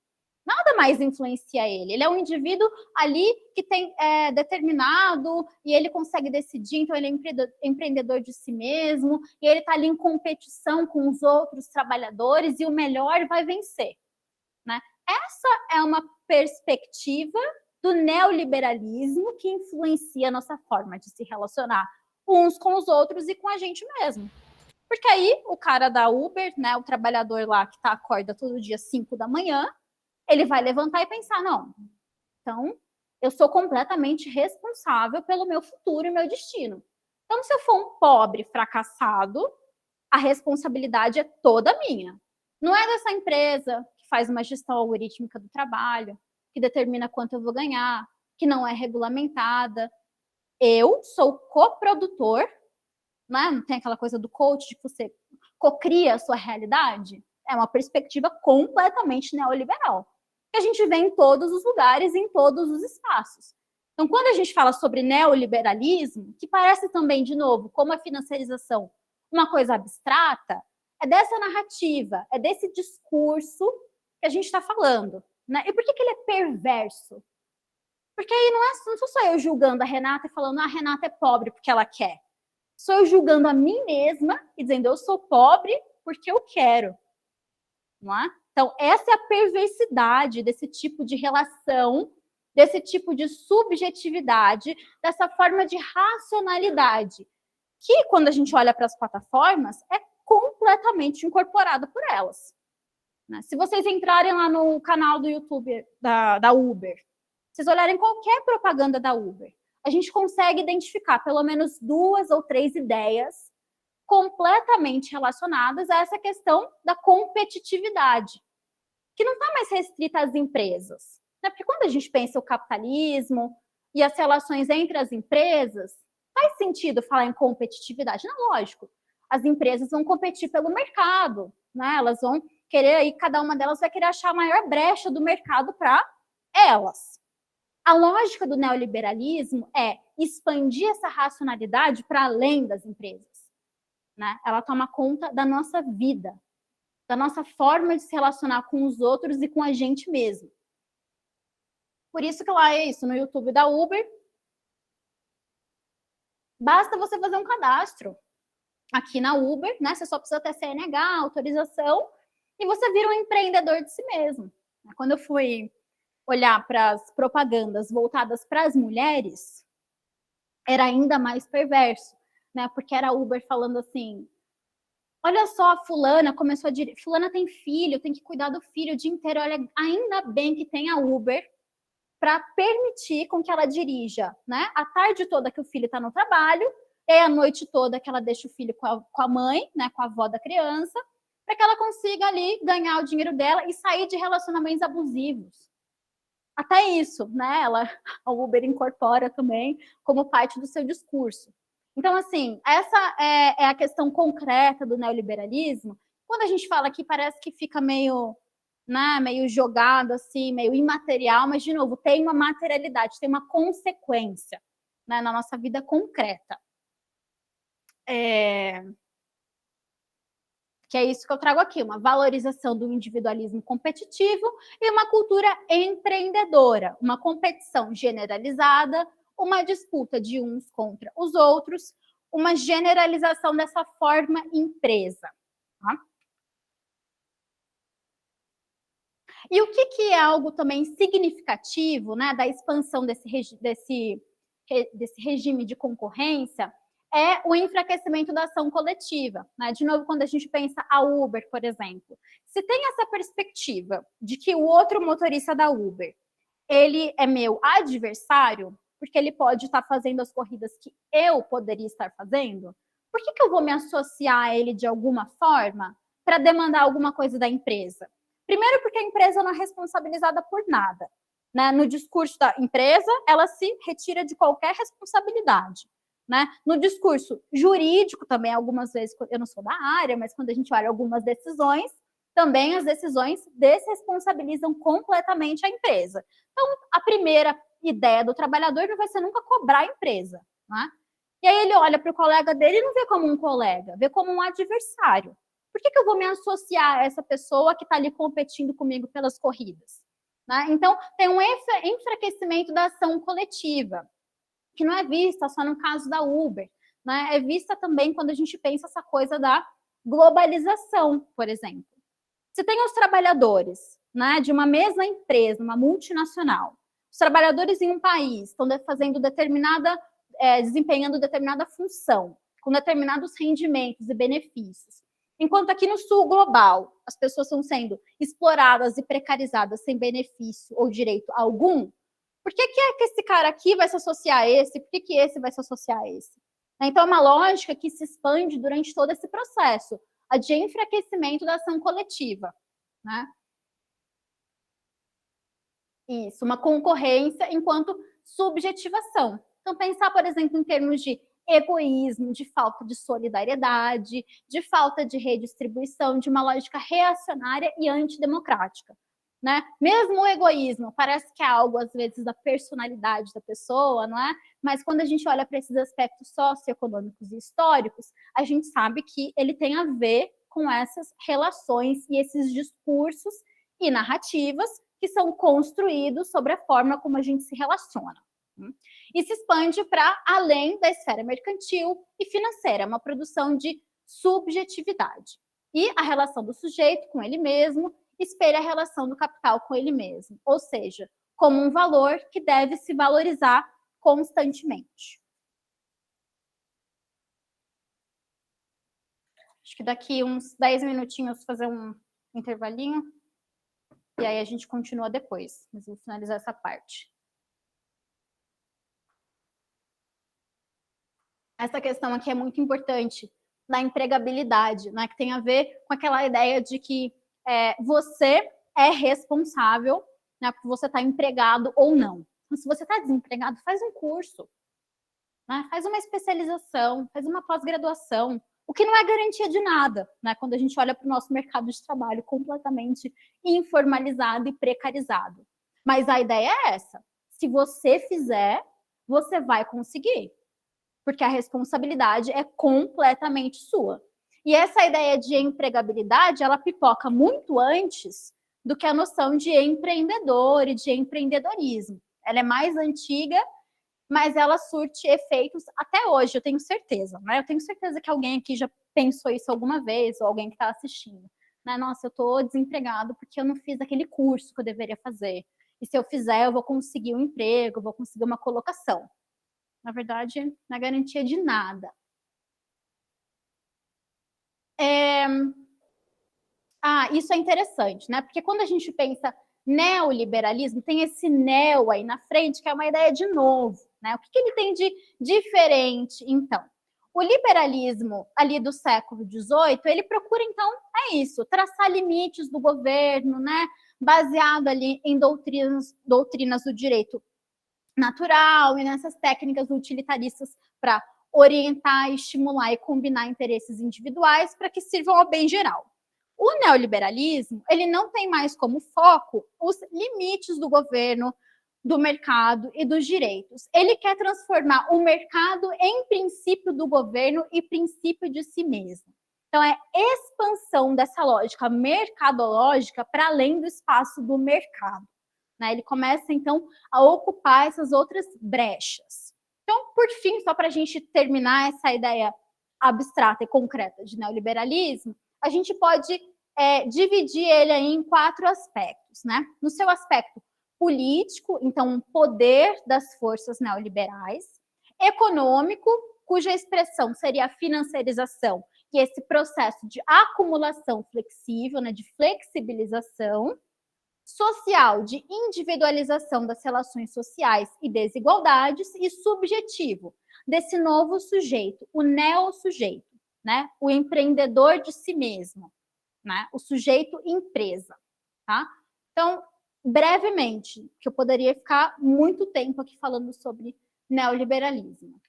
Nada mais influencia ele. Ele é um indivíduo ali que tem determinado e ele consegue decidir, então ele é empreendedor de si mesmo e ele está ali em competição com os outros trabalhadores e o melhor vai vencer. Né? Essa é uma perspectiva do neoliberalismo que influencia a nossa forma de se relacionar uns com os outros e com a gente mesmo. Porque aí o cara da Uber, né, o trabalhador lá que acorda todo dia 5 da manhã, ele vai levantar e pensar, não, então eu sou completamente responsável pelo meu futuro e meu destino. Então, se eu for um pobre fracassado, a responsabilidade é toda minha. Não é dessa empresa que faz uma gestão algorítmica do trabalho, que determina quanto eu vou ganhar, que não é regulamentada. Eu sou coprodutor, né? Não tem aquela coisa do coach de que você cocria a sua realidade? É uma perspectiva completamente neoliberal, que a gente vê em todos os lugares, em todos os espaços. Então, quando a gente fala sobre neoliberalismo, que parece também, de novo, como a financiarização, uma coisa abstrata, é dessa narrativa, é desse discurso que a gente está falando. Né? E por que ele é perverso? Porque aí não sou só eu julgando a Renata e falando, a Renata é pobre porque ela quer. Sou eu julgando a mim mesma e dizendo, eu sou pobre porque eu quero. Não é? Então, essa é a perversidade desse tipo de relação, desse tipo de subjetividade, dessa forma de racionalidade, que, quando a gente olha para as plataformas, é completamente incorporada por elas. Né? Se vocês entrarem lá no canal do YouTube da Uber, vocês olharem qualquer propaganda da Uber, a gente consegue identificar pelo menos 2 ou 3 ideias completamente relacionadas a essa questão da competitividade, que não está mais restrita às empresas. Né? Porque quando a gente pensa o capitalismo e as relações entre as empresas, faz sentido falar em competitividade? Não, lógico. As empresas vão competir pelo mercado, né? Elas vão querer, aí cada uma delas vai querer achar a maior brecha do mercado para elas. A lógica do neoliberalismo é expandir essa racionalidade para além das empresas. Né? Ela toma conta da nossa vida, da nossa forma de se relacionar com os outros e com a gente mesmo. Por isso que lá é isso, no YouTube da Uber, basta você fazer um cadastro aqui na Uber, né? Você só precisa ter CNH, autorização, e você vira um empreendedor de si mesmo. Quando eu fui olhar para as propagandas voltadas para as mulheres, era ainda mais perverso, né? Porque era a Uber falando assim, olha só, a fulana começou a dirigir, fulana tem filho, tem que cuidar do filho o dia inteiro, olha, ainda bem que tem a Uber para permitir com que ela dirija, né? A tarde toda que o filho está no trabalho, e a noite toda que ela deixa o filho com a mãe, né, com a avó da criança, para que ela consiga ali ganhar o dinheiro dela e sair de relacionamentos abusivos. Até isso, né? A Uber incorpora também como parte do seu discurso. Então, assim, essa é a questão concreta do neoliberalismo. Quando a gente fala aqui, parece que fica meio, né, meio jogado, assim, meio imaterial, mas, de novo, tem uma materialidade, tem uma consequência, né, na nossa vida concreta. Que é isso que eu trago aqui, uma valorização do individualismo competitivo e uma cultura empreendedora, uma competição generalizada, uma disputa de uns contra os outros, uma generalização dessa forma empresa. Tá? E o que é algo também significativo, né, da expansão desse regime de concorrência é o enfraquecimento da ação coletiva. Né? De novo, quando a gente pensa a Uber, por exemplo, se tem essa perspectiva de que o outro motorista da Uber, ele é meu adversário, porque ele pode estar fazendo as corridas que eu poderia estar fazendo, por que eu vou me associar a ele de alguma forma para demandar alguma coisa da empresa? Primeiro, porque a empresa não é responsabilizada por nada. Né? No discurso da empresa, ela se retira de qualquer responsabilidade. Né? No discurso jurídico também, algumas vezes, eu não sou da área, mas quando a gente olha algumas decisões, também as decisões desresponsabilizam completamente a empresa. Então, a primeira ideia do trabalhador não vai ser nunca cobrar a empresa. Né? E aí ele olha para o colega dele e não vê como um colega, vê como um adversário. Por que eu vou me associar a essa pessoa que está ali competindo comigo pelas corridas? Né? Então, tem um enfraquecimento da ação coletiva, que não é vista só no caso da Uber, né? É vista também quando a gente pensa essa coisa da globalização, por exemplo. Se tem os trabalhadores, né, de uma mesma empresa, uma multinacional, os trabalhadores em um país estão fazendo desempenhando determinada função, com determinados rendimentos e benefícios, enquanto aqui no sul global as pessoas estão sendo exploradas e precarizadas sem benefício ou direito algum, por que é que esse cara aqui vai se associar a esse? Por que esse vai se associar a esse? Então, é uma lógica que se expande durante todo esse processo, a de enfraquecimento da ação coletiva. Né? Isso, uma concorrência enquanto subjetivação. Então, pensar, por exemplo, em termos de egoísmo, de falta de solidariedade, de falta de redistribuição, de uma lógica reacionária e antidemocrática. Né? Mesmo o egoísmo parece que é algo, às vezes, da personalidade da pessoa, não é? Mas quando a gente olha para esses aspectos socioeconômicos e históricos, a gente sabe que ele tem a ver com essas relações e esses discursos e narrativas que são construídos sobre a forma como a gente se relaciona. E se expande para além da esfera mercantil e financeira, uma produção de subjetividade. E a relação do sujeito com ele mesmo espelha a relação do capital com ele mesmo, ou seja, como um valor que deve se valorizar constantemente. Acho que daqui uns 10 minutinhos fazer um intervalinho, e aí a gente continua depois, mas vou finalizar essa parte. Essa questão aqui é muito importante, da empregabilidade, né, que tem a ver com aquela ideia de que você é responsável, né, por você estar empregado ou não. Então, se você está desempregado, faz um curso, né, faz uma especialização, faz uma pós-graduação, o que não é garantia de nada, né, quando a gente olha para o nosso mercado de trabalho completamente informalizado e precarizado. Mas a ideia é essa, se você fizer, você vai conseguir, porque a responsabilidade é completamente sua. E essa ideia de empregabilidade, ela pipoca muito antes do que a noção de empreendedor e de empreendedorismo. Ela é mais antiga, mas ela surte efeitos até hoje, eu tenho certeza. Né? Eu tenho certeza que alguém aqui já pensou isso alguma vez, ou alguém que está assistindo. Né? Nossa, eu estou desempregado porque eu não fiz aquele curso que eu deveria fazer. E se eu fizer, eu vou conseguir um emprego, eu vou conseguir uma colocação. Na verdade, não é garantia de nada. Isso é interessante, né? Porque quando a gente pensa neoliberalismo, tem esse neo aí na frente, que é uma ideia de novo, né? O que ele tem de diferente, então? O liberalismo ali do século XVIII, ele procura, então, traçar limites do governo, né? Baseado ali em doutrinas do direito natural e nessas técnicas utilitaristas para orientar, estimular e combinar interesses individuais para que sirvam ao bem geral. O neoliberalismo, ele não tem mais como foco os limites do governo, do mercado e dos direitos. Ele quer transformar o mercado em princípio do governo e princípio de si mesmo. Então, é expansão dessa lógica mercadológica para além do espaço do mercado. Né? Ele começa, então, a ocupar essas outras brechas. Então, por fim, só para a gente terminar essa ideia abstrata e concreta de neoliberalismo, a gente pode dividir ele aí em 4 aspectos. Né? No seu aspecto político, então, um poder das forças neoliberais, econômico, cuja expressão seria a financiarização e esse processo de acumulação flexível, né, de flexibilização, social, de individualização das relações sociais e desigualdades, e subjetivo, desse novo sujeito, o neo-sujeito, né? O empreendedor de si mesmo, né? O sujeito empresa, tá? Então, brevemente, que eu poderia ficar muito tempo aqui falando sobre neoliberalismo.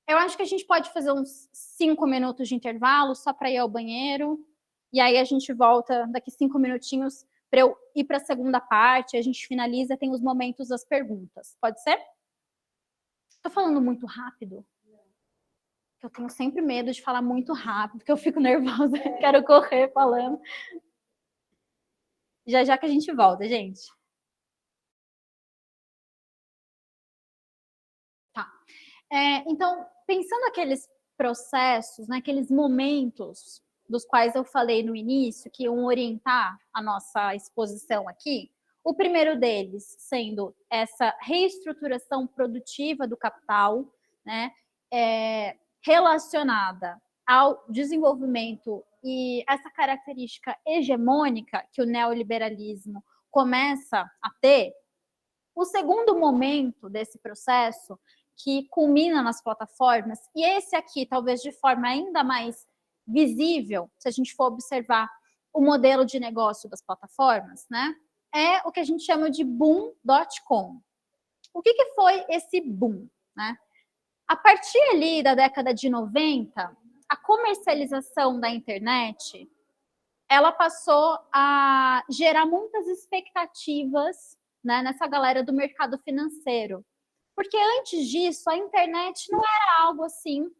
Eu acho que a gente pode fazer uns 5 minutos de intervalo, só para ir ao banheiro, e aí a gente volta daqui 5 minutinhos para eu ir para a segunda parte, a gente finaliza, tem os momentos das perguntas. Pode ser? Tô falando muito rápido? Eu tenho sempre medo de falar muito rápido, porque eu fico nervosa, quero correr falando. Já já que a gente volta, gente. Tá. Então, pensando aqueles processos, né, aqueles momentos dos quais eu falei no início, que iam orientar a nossa exposição aqui, o primeiro deles sendo essa reestruturação produtiva do capital, né, relacionada ao desenvolvimento e essa característica hegemônica que o neoliberalismo começa a ter. O segundo momento desse processo, que culmina nas plataformas, e esse aqui, talvez de forma ainda mais visível, se a gente for observar o modelo de negócio das plataformas, né? É o que a gente chama de boom.com. O que foi esse boom, né? A partir ali da década de 90, a comercialização da internet, ela passou a gerar muitas expectativas, né, nessa galera do mercado financeiro. Porque antes disso, a internet não era algo assim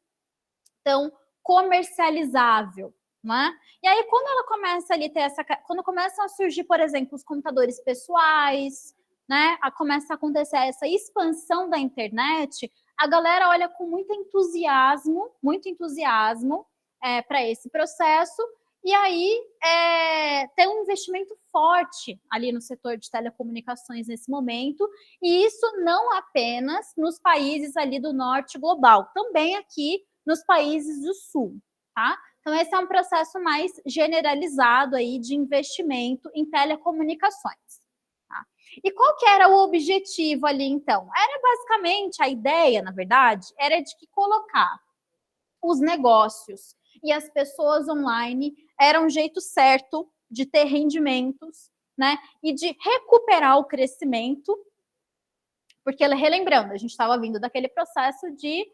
tão comercializável, né? E aí, quando ela começa ali ter quando começam a surgir, por exemplo, os computadores pessoais, né? Começa a acontecer essa expansão da internet, a galera olha com muito entusiasmo para esse processo. E aí tem um investimento forte ali no setor de telecomunicações nesse momento, e isso não apenas nos países ali do norte global, também aqui nos países do sul, tá? Então esse é um processo mais generalizado aí de investimento em telecomunicações. Tá? E qual que era o objetivo ali então? Era basicamente, a ideia, na verdade, era de que colocar os negócios e as pessoas online era um jeito certo de ter rendimentos, né? E de recuperar o crescimento, porque relembrando, a gente estava vindo daquele processo de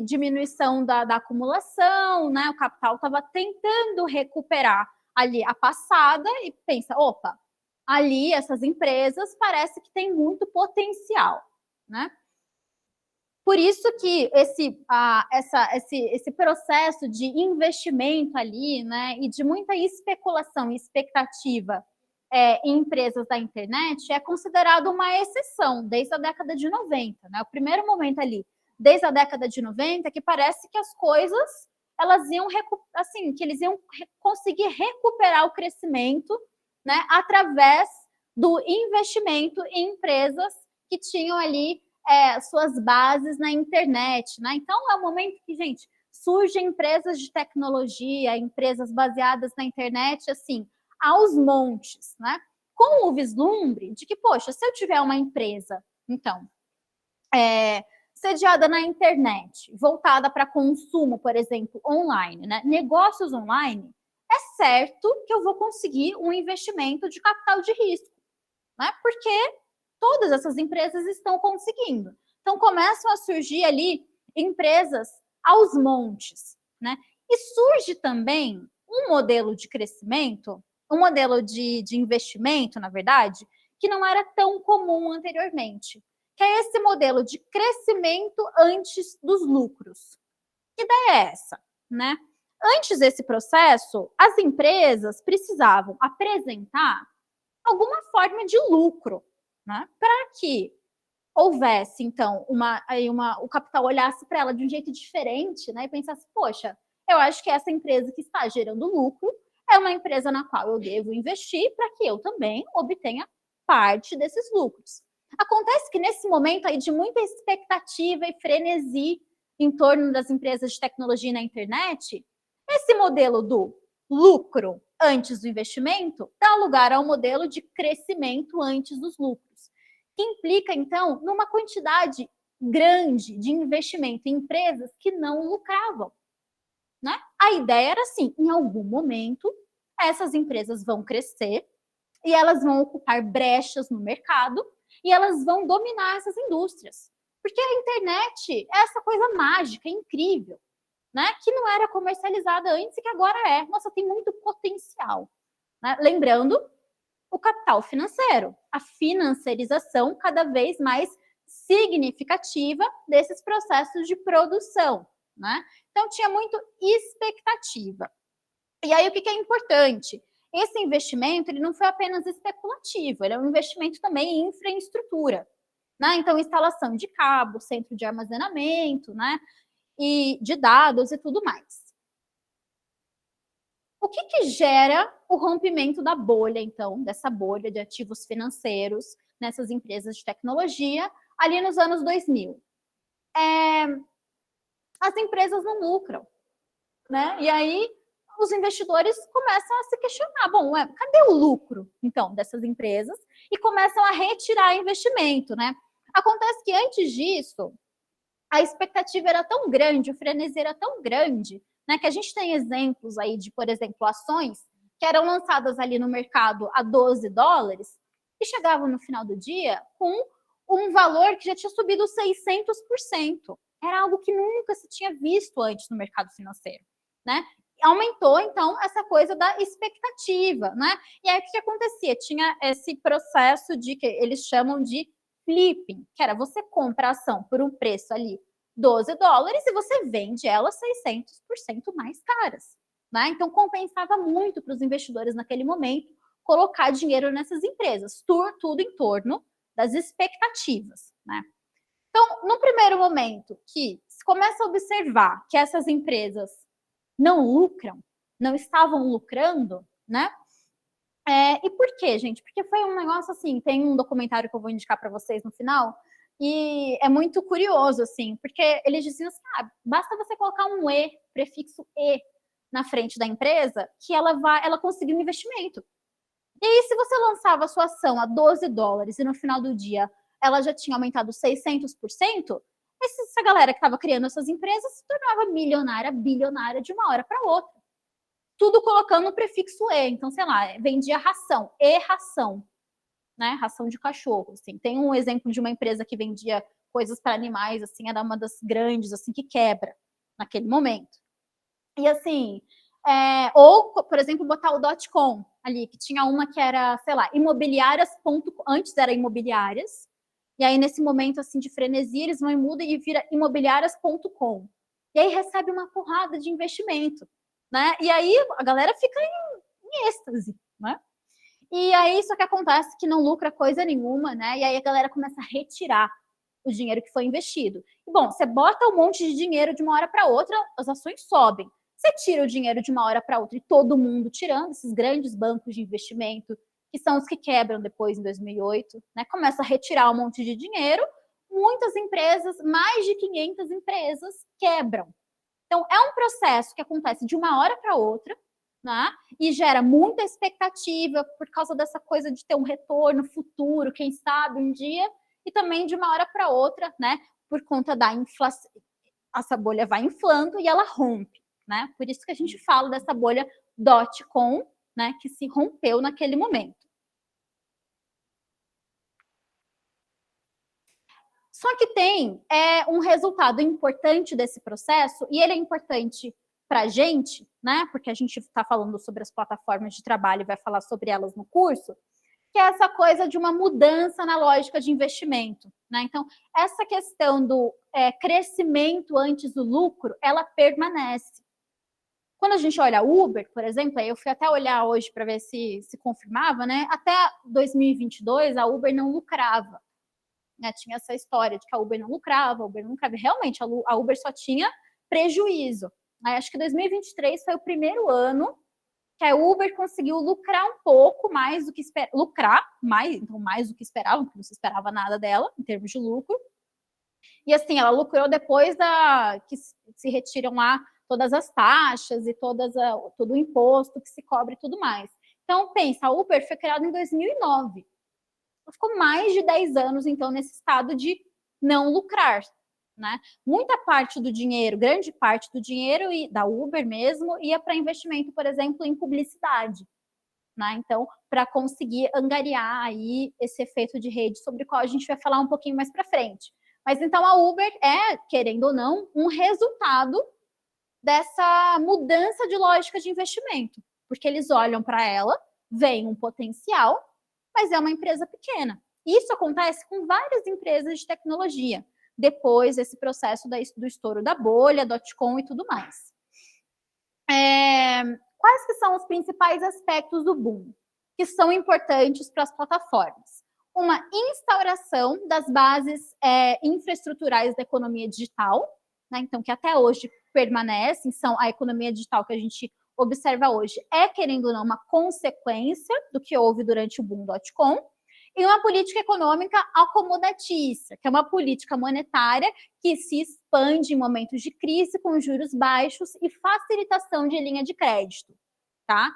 diminuição da acumulação, né? O capital estava tentando recuperar ali a passada e pensa, opa, ali essas empresas parece que tem muito potencial, né? Por isso que esse processo de investimento ali, né, e de muita especulação e expectativa em empresas da internet é considerado uma exceção desde a década de 90, né? O primeiro momento ali, desde a década de 90, que parece que as coisas elas iam assim, que eles iam conseguir recuperar o crescimento, né, através do investimento em empresas que tinham ali suas bases na internet, né? Então é um momento que, gente, surgem empresas de tecnologia, empresas baseadas na internet, assim, aos montes, né? Com o vislumbre de que, poxa, se eu tiver uma empresa, então, sediada na internet, voltada para consumo, por exemplo, online, né? Negócios online, é certo que eu vou conseguir um investimento de capital de risco, né? Porque todas essas empresas estão conseguindo. Então, começam a surgir ali empresas aos montes, né? E surge também um modelo de crescimento, um modelo de investimento, na verdade, que não era tão comum anteriormente, que é esse modelo de crescimento antes dos lucros. Que ideia é essa, né? Antes desse processo, as empresas precisavam apresentar alguma forma de lucro, né? Para que houvesse, então, o capital olhasse para ela de um jeito diferente, né? E pensasse, poxa, eu acho que essa empresa que está gerando lucro é uma empresa na qual eu devo investir para que eu também obtenha parte desses lucros. Acontece que nesse momento aí de muita expectativa e frenesi em torno das empresas de tecnologia na internet, esse modelo do lucro antes do investimento dá lugar ao modelo de crescimento antes dos lucros, que implica, então, numa quantidade grande de investimento em empresas que não lucravam, né? A ideia era assim, em algum momento, essas empresas vão crescer e elas vão ocupar brechas no mercado e elas vão dominar essas indústrias. Porque a internet é essa coisa mágica, incrível, né? Que não era comercializada antes e que agora é. Nossa, tem muito potencial. Né? Lembrando o capital financeiro, a financiarização cada vez mais significativa desses processos de produção, né? Então, tinha muito expectativa. E aí, o que é importante? Esse investimento, ele não foi apenas especulativo, ele é um investimento também em infraestrutura, né? Então, instalação de cabo, centro de armazenamento, né? E de dados e tudo mais. O que gera o rompimento da bolha, então, dessa bolha de ativos financeiros nessas empresas de tecnologia ali nos anos 2000? As empresas não lucram, né? E aí os investidores começam a se questionar, bom, cadê o lucro, então, dessas empresas? E começam a retirar investimento, né? Acontece que antes disso, a expectativa era tão grande, o frenesi era tão grande, né, que a gente tem exemplos aí de, por exemplo, ações que eram lançadas ali no mercado a $12 e chegavam no final do dia com um valor que já tinha subido 600%. Era algo que nunca se tinha visto antes no mercado financeiro, né? Aumentou, então, essa coisa da expectativa, né? E aí, o que acontecia? Tinha esse processo de que eles chamam de flipping, que era você compra a ação por um preço ali $12 e você vende ela 600% mais caras, né? Então, compensava muito para os investidores naquele momento colocar dinheiro nessas empresas, tudo em torno das expectativas, né? Então, no primeiro momento que se começa a observar que essas empresas não lucram, não estavam lucrando, né? E por quê, gente? Porque foi um negócio assim, tem um documentário que eu vou indicar para vocês no final, e é muito curioso, assim, porque eles diziam assim, basta você colocar um E, prefixo E, na frente da empresa, que ela conseguiu um investimento. E aí, se você lançava a sua ação a $12 e no final do dia ela já tinha aumentado 600%, essa galera que estava criando essas empresas se tornava milionária, bilionária de uma hora para outra. Tudo colocando o prefixo E. Então, sei lá, vendia ração, E-ração, né? Ração de cachorro, assim. Tem um exemplo de uma empresa que vendia coisas para animais, assim, era uma das grandes, assim, que quebra naquele momento. E, assim, ou, por exemplo, botar o .com ali, que tinha uma que era, sei lá, imobiliárias.com, antes era imobiliárias, e aí, nesse momento, assim, de frenesi, eles vão e mudam e vira imobiliárias.com. E aí recebe uma porrada de investimento, né? E aí a galera fica em êxtase, né? E aí isso que acontece que não lucra coisa nenhuma, né? E aí a galera começa a retirar o dinheiro que foi investido. E, bom, você bota um monte de dinheiro de uma hora para outra, as ações sobem. Você tira o dinheiro de uma hora para outra e todo mundo tirando, esses grandes bancos de investimento, que são os que quebram depois em 2008, né? Começa a retirar um monte de dinheiro, muitas empresas, mais de 500 empresas quebram. Então, é um processo que acontece de uma hora para outra, né? E gera muita expectativa por causa dessa coisa de ter um retorno futuro, quem sabe um dia, e também de uma hora para outra, né? Por conta da inflação, essa bolha vai inflando e ela rompe, né? Por isso que a gente fala dessa bolha .com, né? Que se rompeu naquele momento. Só que tem um resultado importante desse processo, e ele é importante para a gente, né? Porque a gente está falando sobre as plataformas de trabalho e vai falar sobre elas no curso, que é essa coisa de uma mudança na lógica de investimento, né? Então, essa questão do crescimento antes do lucro, ela permanece. Quando a gente olha Uber, por exemplo, eu fui até olhar hoje para ver se confirmava, né? Até 2022, a Uber não lucrava. Né, tinha essa história de que a Uber não lucrava, realmente a Uber só tinha prejuízo. Aí, acho que 2023 foi o primeiro ano que a Uber conseguiu lucrar um pouco mais do que mais do que esperavam, porque não se esperava nada dela em termos de lucro. E assim, ela lucrou depois que se retiram lá todas as taxas e todo o imposto que se cobre e tudo mais. Então, pensa, a Uber foi criada em 2009. Ficou mais de 10 anos, então, nesse estado de não lucrar, né? Muita parte do dinheiro, grande parte do dinheiro da Uber mesmo, ia para investimento, por exemplo, em publicidade, né? Então, para conseguir angariar aí esse efeito de rede, sobre o qual a gente vai falar um pouquinho mais para frente. Mas, então, a Uber é, querendo ou não, um resultado dessa mudança de lógica de investimento, porque eles olham para ela, veem um potencial, mas é uma empresa pequena. Isso acontece com várias empresas de tecnologia, depois desse processo do estouro da bolha, .com e tudo mais. Quais que são os principais aspectos do boom que são importantes para as plataformas? Uma instauração das bases infraestruturais da economia digital, né? Então, que até hoje permanecem, são a economia digital que a gente observa hoje, querendo ou não, uma consequência do que houve durante o boom .com, e uma política econômica acomodatícia, que é uma política monetária que se expande em momentos de crise com juros baixos e facilitação de linha de crédito, tá?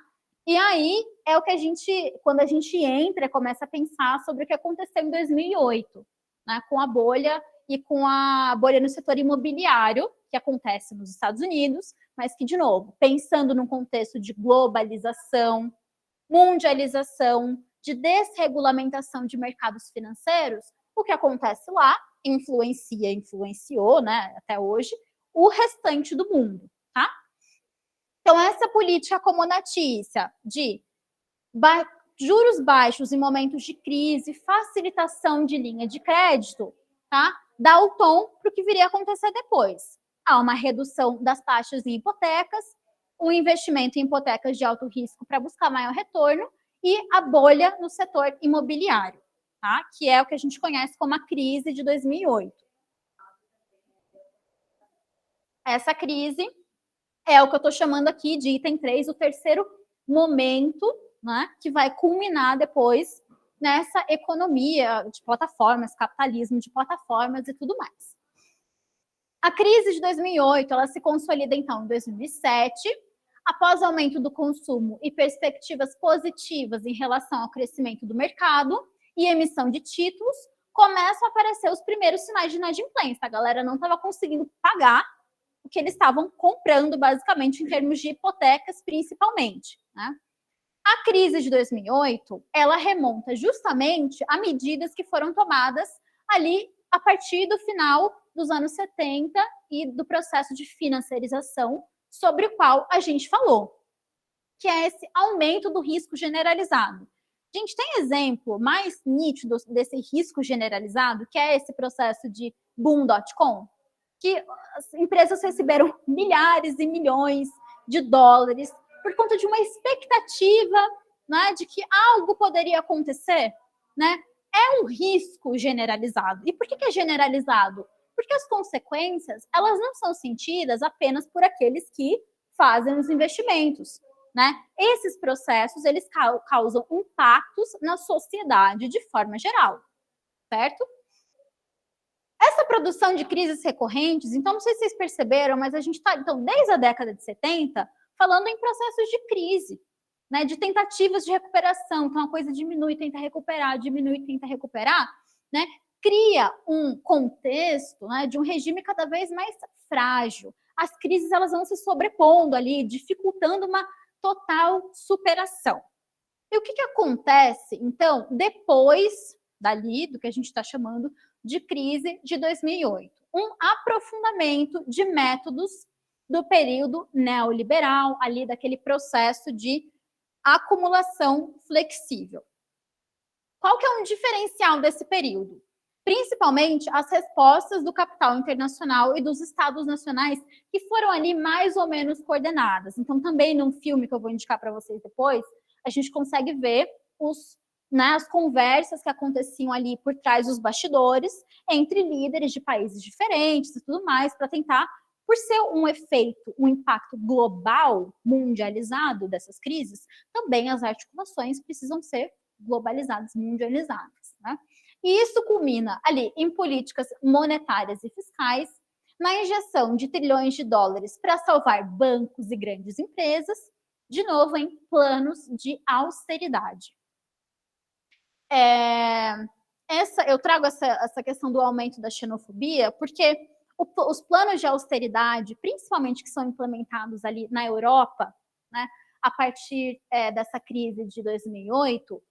E aí é o que quando a gente entra, começa a pensar sobre o que aconteceu em 2008, né, com a bolha e com a bolha no setor imobiliário, que acontece nos Estados Unidos, mas que, de novo, pensando num contexto de globalização, mundialização, de desregulamentação de mercados financeiros, o que acontece lá influenciou, né, até hoje, o restante do mundo, tá? Então, essa política acomodatícia de juros baixos em momentos de crise, facilitação de linha de crédito, tá? Dá o tom para o que viria a acontecer depois. Há uma redução das taxas em hipotecas, um investimento em hipotecas de alto risco para buscar maior retorno e a bolha no setor imobiliário, tá? Que é o que a gente conhece como a crise de 2008. Essa crise é o que eu estou chamando aqui de item 3, o terceiro momento, né, que vai culminar depois nessa economia de plataformas, capitalismo de plataformas e tudo mais. A crise de 2008, ela se consolida, então, em 2007, após o aumento do consumo e perspectivas positivas em relação ao crescimento do mercado e emissão de títulos, começam a aparecer os primeiros sinais de inadimplência. A galera não estava conseguindo pagar o que eles estavam comprando, basicamente, em termos de hipotecas, principalmente, né? A crise de 2008, ela remonta justamente a medidas que foram tomadas ali a partir do final dos anos 70 e do processo de financiarização sobre o qual a gente falou, que é esse aumento do risco generalizado. A gente tem exemplo mais nítido desse risco generalizado, que é esse processo de boom.com, que as empresas receberam milhares e milhões de dólares por conta de uma expectativa, né, de que algo poderia acontecer, né? É um risco generalizado. E por que é generalizado? Porque as consequências, elas não são sentidas apenas por aqueles que fazem os investimentos, né? Esses processos, eles causam impactos na sociedade de forma geral, certo? Essa produção de crises recorrentes, então, não sei se vocês perceberam, mas a gente está, então, desde a década de 70, falando em processos de crise, né, de tentativas de recuperação. Então, a coisa diminui, tenta recuperar, diminui, tenta recuperar, né? Cria um contexto, né, de um regime cada vez mais frágil. As crises, elas vão se sobrepondo ali, dificultando uma total superação. E o que acontece, então, depois dali, do que a gente está chamando de crise de 2008? Um aprofundamento de métodos do período neoliberal, ali daquele processo de acumulação flexível. Qual que é um diferencial desse período? Principalmente as respostas do capital internacional e dos estados nacionais, que foram ali mais ou menos coordenadas. Então, também num filme que eu vou indicar para vocês depois, a gente consegue ver as conversas que aconteciam ali por trás dos bastidores entre líderes de países diferentes e tudo mais, para tentar, por ser um efeito, um impacto global, mundializado dessas crises, também as articulações precisam ser globalizadas, mundializadas, né? E isso culmina ali em políticas monetárias e fiscais, na injeção de trilhões de dólares para salvar bancos e grandes empresas, de novo em planos de austeridade. Eu trago essa questão do aumento da xenofobia, porque os planos de austeridade, principalmente que são implementados ali na Europa, né, a partir dessa crise de 2008,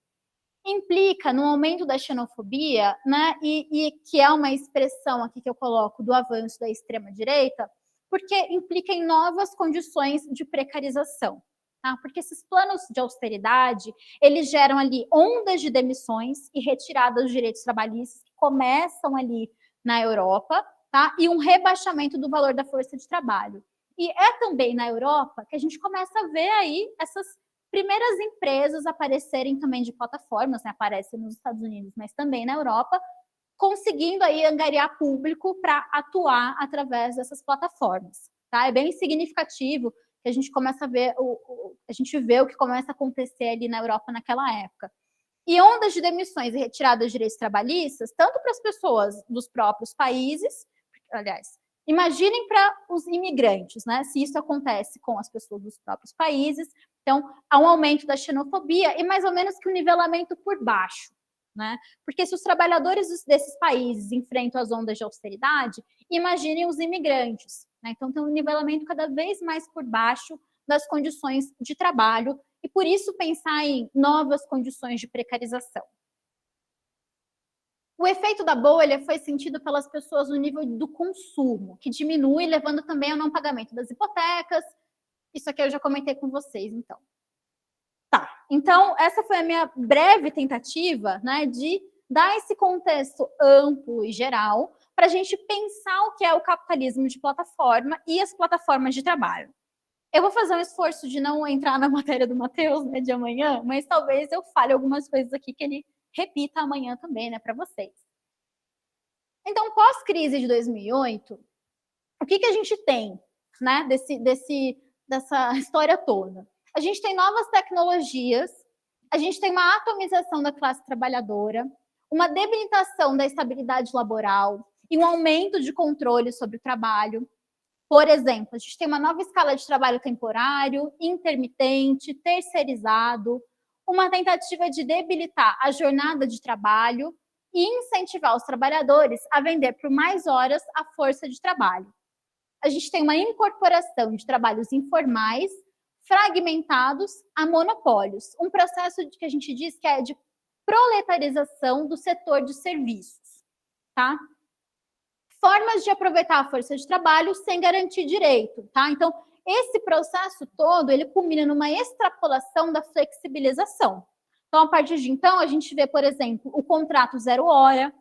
implica no aumento da xenofobia, né, e que é uma expressão aqui que eu coloco do avanço da extrema-direita, porque implica em novas condições de precarização. tá? Porque esses planos de austeridade, eles geram ali ondas de demissões e retirada dos direitos trabalhistas que começam ali na Europa, tá? E um rebaixamento do valor da força de trabalho. E é também na Europa que a gente começa a ver aí essas primeiras empresas aparecerem também de plataformas, né? Aparecem nos Estados Unidos, mas também na Europa, conseguindo aí angariar público para atuar através dessas plataformas, tá? É bem significativo que a gente começa a ver, a gente vê o que começa a acontecer ali na Europa naquela época. E ondas de demissões e retirada de direitos trabalhistas, tanto para as pessoas dos próprios países, aliás, imaginem para os imigrantes, né? Se isso acontece com as pessoas dos próprios países, então há um aumento da xenofobia e mais ou menos que um nivelamento por baixo, né? Porque se os trabalhadores desses países enfrentam as ondas de austeridade, imaginem os imigrantes, né? Então tem um nivelamento cada vez mais por baixo das condições de trabalho e por isso pensar em novas condições de precarização. O efeito da bolha foi sentido pelas pessoas no nível do consumo, que diminui, levando também ao não pagamento das hipotecas. Isso aqui eu já comentei com vocês, então. Tá, então essa foi a minha breve tentativa, né, de dar esse contexto amplo e geral para a gente pensar o que é o capitalismo de plataforma e as plataformas de trabalho. Eu vou fazer um esforço de não entrar na matéria do Matheus, né, de amanhã, mas talvez eu fale algumas coisas aqui que ele repita amanhã também, né, para vocês. Então, pós-crise de 2008, o que a gente tem, né, dessa história toda? A gente tem novas tecnologias, a gente tem uma atomização da classe trabalhadora, uma debilitação da estabilidade laboral e um aumento de controle sobre o trabalho. Por exemplo, a gente tem uma nova escala de trabalho temporário, intermitente, terceirizado, uma tentativa de debilitar a jornada de trabalho e incentivar os trabalhadores a vender por mais horas a força de trabalho. A gente tem uma incorporação de trabalhos informais, fragmentados a monopólios, um processo que a gente diz que é de proletarização do setor de serviços, tá? Formas de aproveitar a força de trabalho sem garantir direito, tá? Então, esse processo todo, ele culmina numa extrapolação da flexibilização. Então, a partir de então, a gente vê, por exemplo, o contrato 0 hora,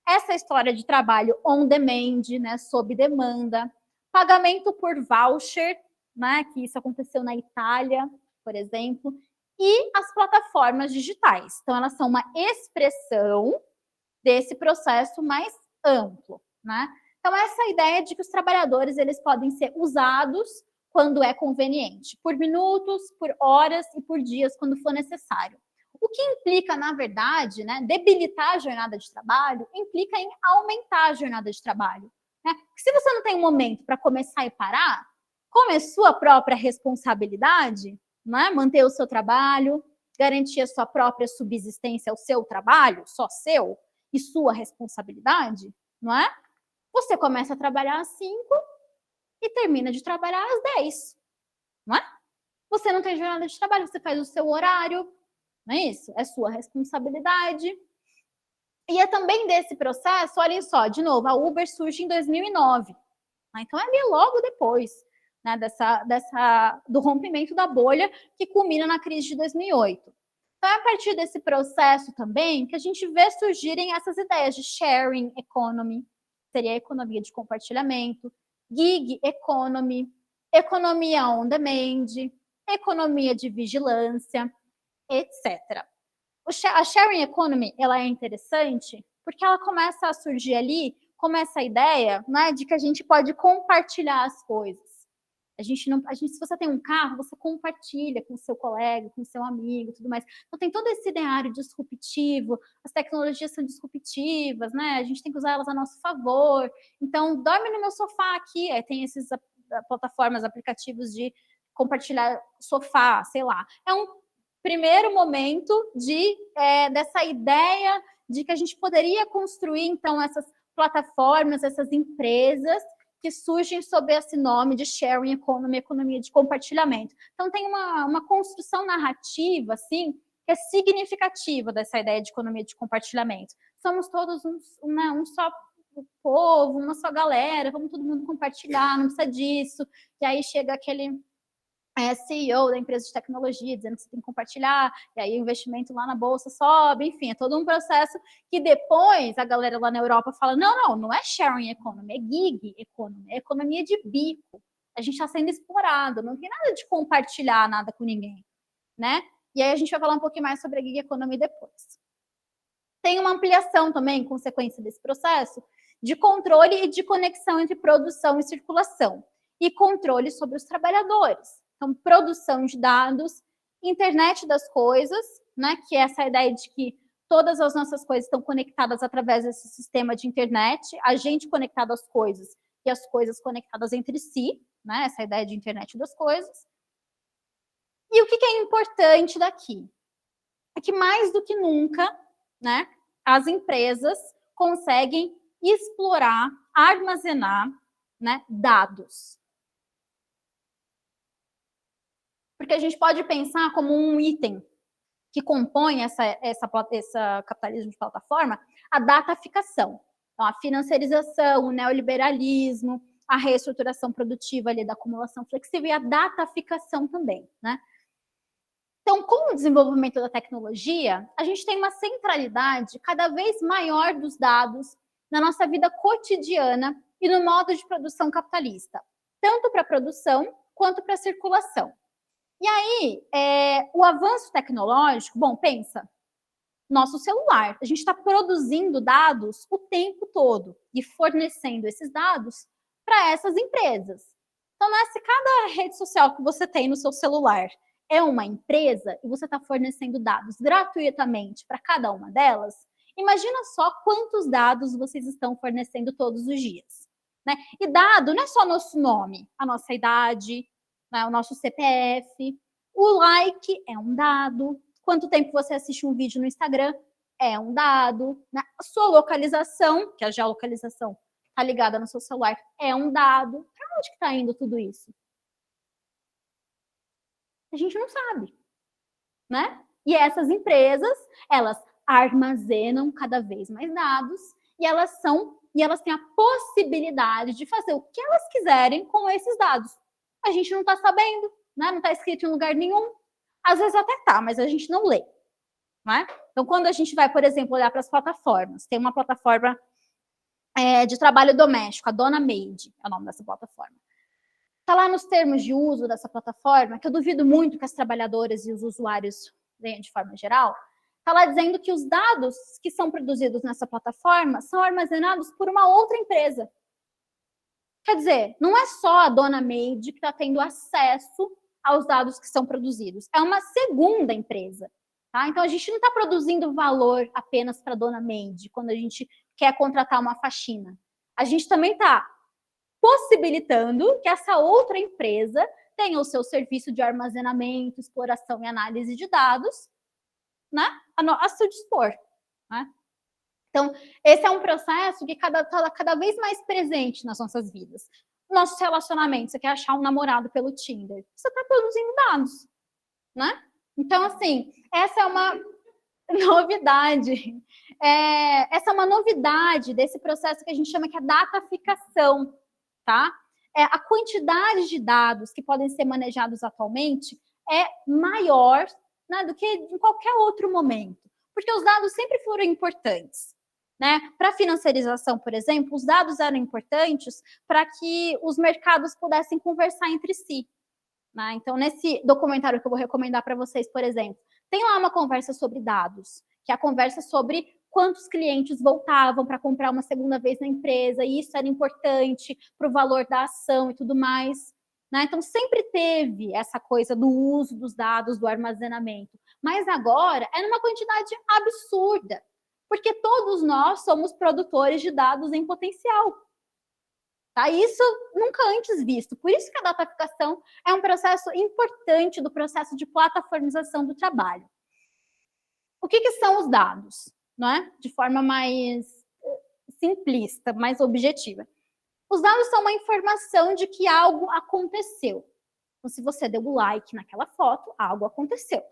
essa história de trabalho on demand, né, sob demanda, pagamento por voucher, né, que isso aconteceu na Itália, por exemplo, e as plataformas digitais. Então, elas são uma expressão desse processo mais amplo, né? Então, essa ideia de que os trabalhadores eles podem ser usados quando é conveniente, por minutos, por horas e por dias, quando for necessário. O que implica, na verdade, né, debilitar a jornada de trabalho, implica em aumentar a jornada de trabalho. Né? Porque se você não tem um momento para começar e parar, como é sua própria responsabilidade, né, manter o seu trabalho, garantir a sua própria subsistência ao seu trabalho, só seu, e sua responsabilidade, não é? Você começa a trabalhar às 5 e termina de trabalhar às 10, não é? Você não tem jornada de trabalho, você faz o seu horário, não é isso? É sua responsabilidade. E é também desse processo, olhem só, de novo, a Uber surge em 2009. Né? Então, é ali logo depois, né, do rompimento da bolha que culmina na crise de 2008. Então, é a partir desse processo também que a gente vê surgirem essas ideias de sharing economy, seria a economia de compartilhamento, gig economy, economia on demand, economia de vigilância, etc. A sharing economy, ela é interessante porque ela começa a surgir ali, começa a ideia, né, de que a gente pode compartilhar as coisas. Se você tem um carro, você compartilha com o seu colega, com o seu amigo, tudo mais. Então tem todo esse ideário disruptivo, as tecnologias são disruptivas, né? A gente tem que usar elas a nosso favor. Então, dorme no meu sofá aqui, tem esses plataformas, aplicativos de compartilhar sofá, sei lá. É um primeiro momento dessa ideia de que a gente poderia construir, então, essas plataformas, essas empresas que surgem sob esse nome de sharing economy, economia de compartilhamento. Então, tem uma construção narrativa, assim, que é significativa dessa ideia de economia de compartilhamento. Somos todos um só povo, uma só galera, vamos todo mundo compartilhar, não precisa disso. E aí chega aquele CEO da empresa de tecnologia, dizendo que você tem que compartilhar, e aí o investimento lá na bolsa sobe, enfim, é todo um processo que depois a galera lá na Europa fala, não é sharing economy, é gig economy, é economia de bico. A gente está sendo explorado, não tem nada de compartilhar nada com ninguém, né? E aí a gente vai falar um pouquinho mais sobre a gig economy depois. Tem uma ampliação também, em consequência desse processo, de controle e de conexão entre produção e circulação, e controle sobre os trabalhadores. Então, produção de dados, internet das coisas, né, que é essa ideia de que todas as nossas coisas estão conectadas através desse sistema de internet, a gente conectado às coisas e as coisas conectadas entre si, né, essa ideia de internet das coisas. E o que é importante daqui? É que mais do que nunca, né, as empresas conseguem explorar, armazenar, né, dados. Porque a gente pode pensar como um item que compõe essa capitalismo de plataforma, a dataficação. Então, a financiarização, o neoliberalismo, a reestruturação produtiva ali da acumulação flexível e a dataficação também, né? Então, com o desenvolvimento da tecnologia, a gente tem uma centralidade cada vez maior dos dados na nossa vida cotidiana e no modo de produção capitalista, tanto para a produção quanto para a circulação. E aí, o avanço tecnológico, bom, pensa, nosso celular, a gente está produzindo dados o tempo todo e fornecendo esses dados para essas empresas. Então, se cada rede social que você tem no seu celular é uma empresa e você está fornecendo dados gratuitamente para cada uma delas, imagina só quantos dados vocês estão fornecendo todos os dias, né? E dado não é só nosso nome, a nossa idade, né, o nosso CPF, o like é um dado, quanto tempo você assiste um vídeo no Instagram é um dado, né? A sua localização, que a geolocalização está ligada no seu celular, é um dado. Para onde que está indo tudo isso? A gente não sabe, né? E essas empresas, elas armazenam cada vez mais dados e elas têm a possibilidade de fazer o que elas quiserem com esses dados. A gente não está sabendo, né? Não está escrito em lugar nenhum. Às vezes até tá, mas a gente não lê, né? Então, quando a gente vai, por exemplo, olhar para as plataformas, tem uma plataforma de trabalho doméstico, a Dona Made é o nome dessa plataforma. Está lá nos termos de uso dessa plataforma, que eu duvido muito que as trabalhadoras e os usuários venham de forma geral, está lá dizendo que os dados que são produzidos nessa plataforma são armazenados por uma outra empresa. Quer dizer, não é só a Dona Made que está tendo acesso aos dados que são produzidos, é uma segunda empresa. Tá? Então, a gente não está produzindo valor apenas para a Dona Made quando a gente quer contratar uma faxina. A gente também está possibilitando que essa outra empresa tenha o seu serviço de armazenamento, exploração e análise de dados, né, a seu dispor. Né? Então, esse é um processo que está cada vez mais presente nas nossas vidas. Nossos relacionamentos, você quer achar um namorado pelo Tinder, você está produzindo dados. Né? Então, assim, essa é uma novidade. Essa é uma novidade desse processo que a gente chama que é dataficação. Tá? A quantidade de dados que podem ser manejados atualmente é maior, né, do que em qualquer outro momento, porque os dados sempre foram importantes. Né? Para a financiarização, por exemplo, os dados eram importantes para que os mercados pudessem conversar entre si. Né? Então, nesse documentário que eu vou recomendar para vocês, por exemplo, tem lá uma conversa sobre dados, que é a conversa sobre quantos clientes voltavam para comprar uma segunda vez na empresa, e isso era importante para o valor da ação e tudo mais. Né? Então, sempre teve essa coisa do uso dos dados, do armazenamento. Mas agora é numa quantidade absurda, porque todos nós somos produtores de dados em potencial. Tá? Isso nunca antes visto. Por isso que a dataficação é um processo importante do processo de plataformização do trabalho. O que são os dados? Não é? De forma mais simplista, mais objetiva. Os dados são uma informação de que algo aconteceu. Então, se você deu o like naquela foto, algo aconteceu.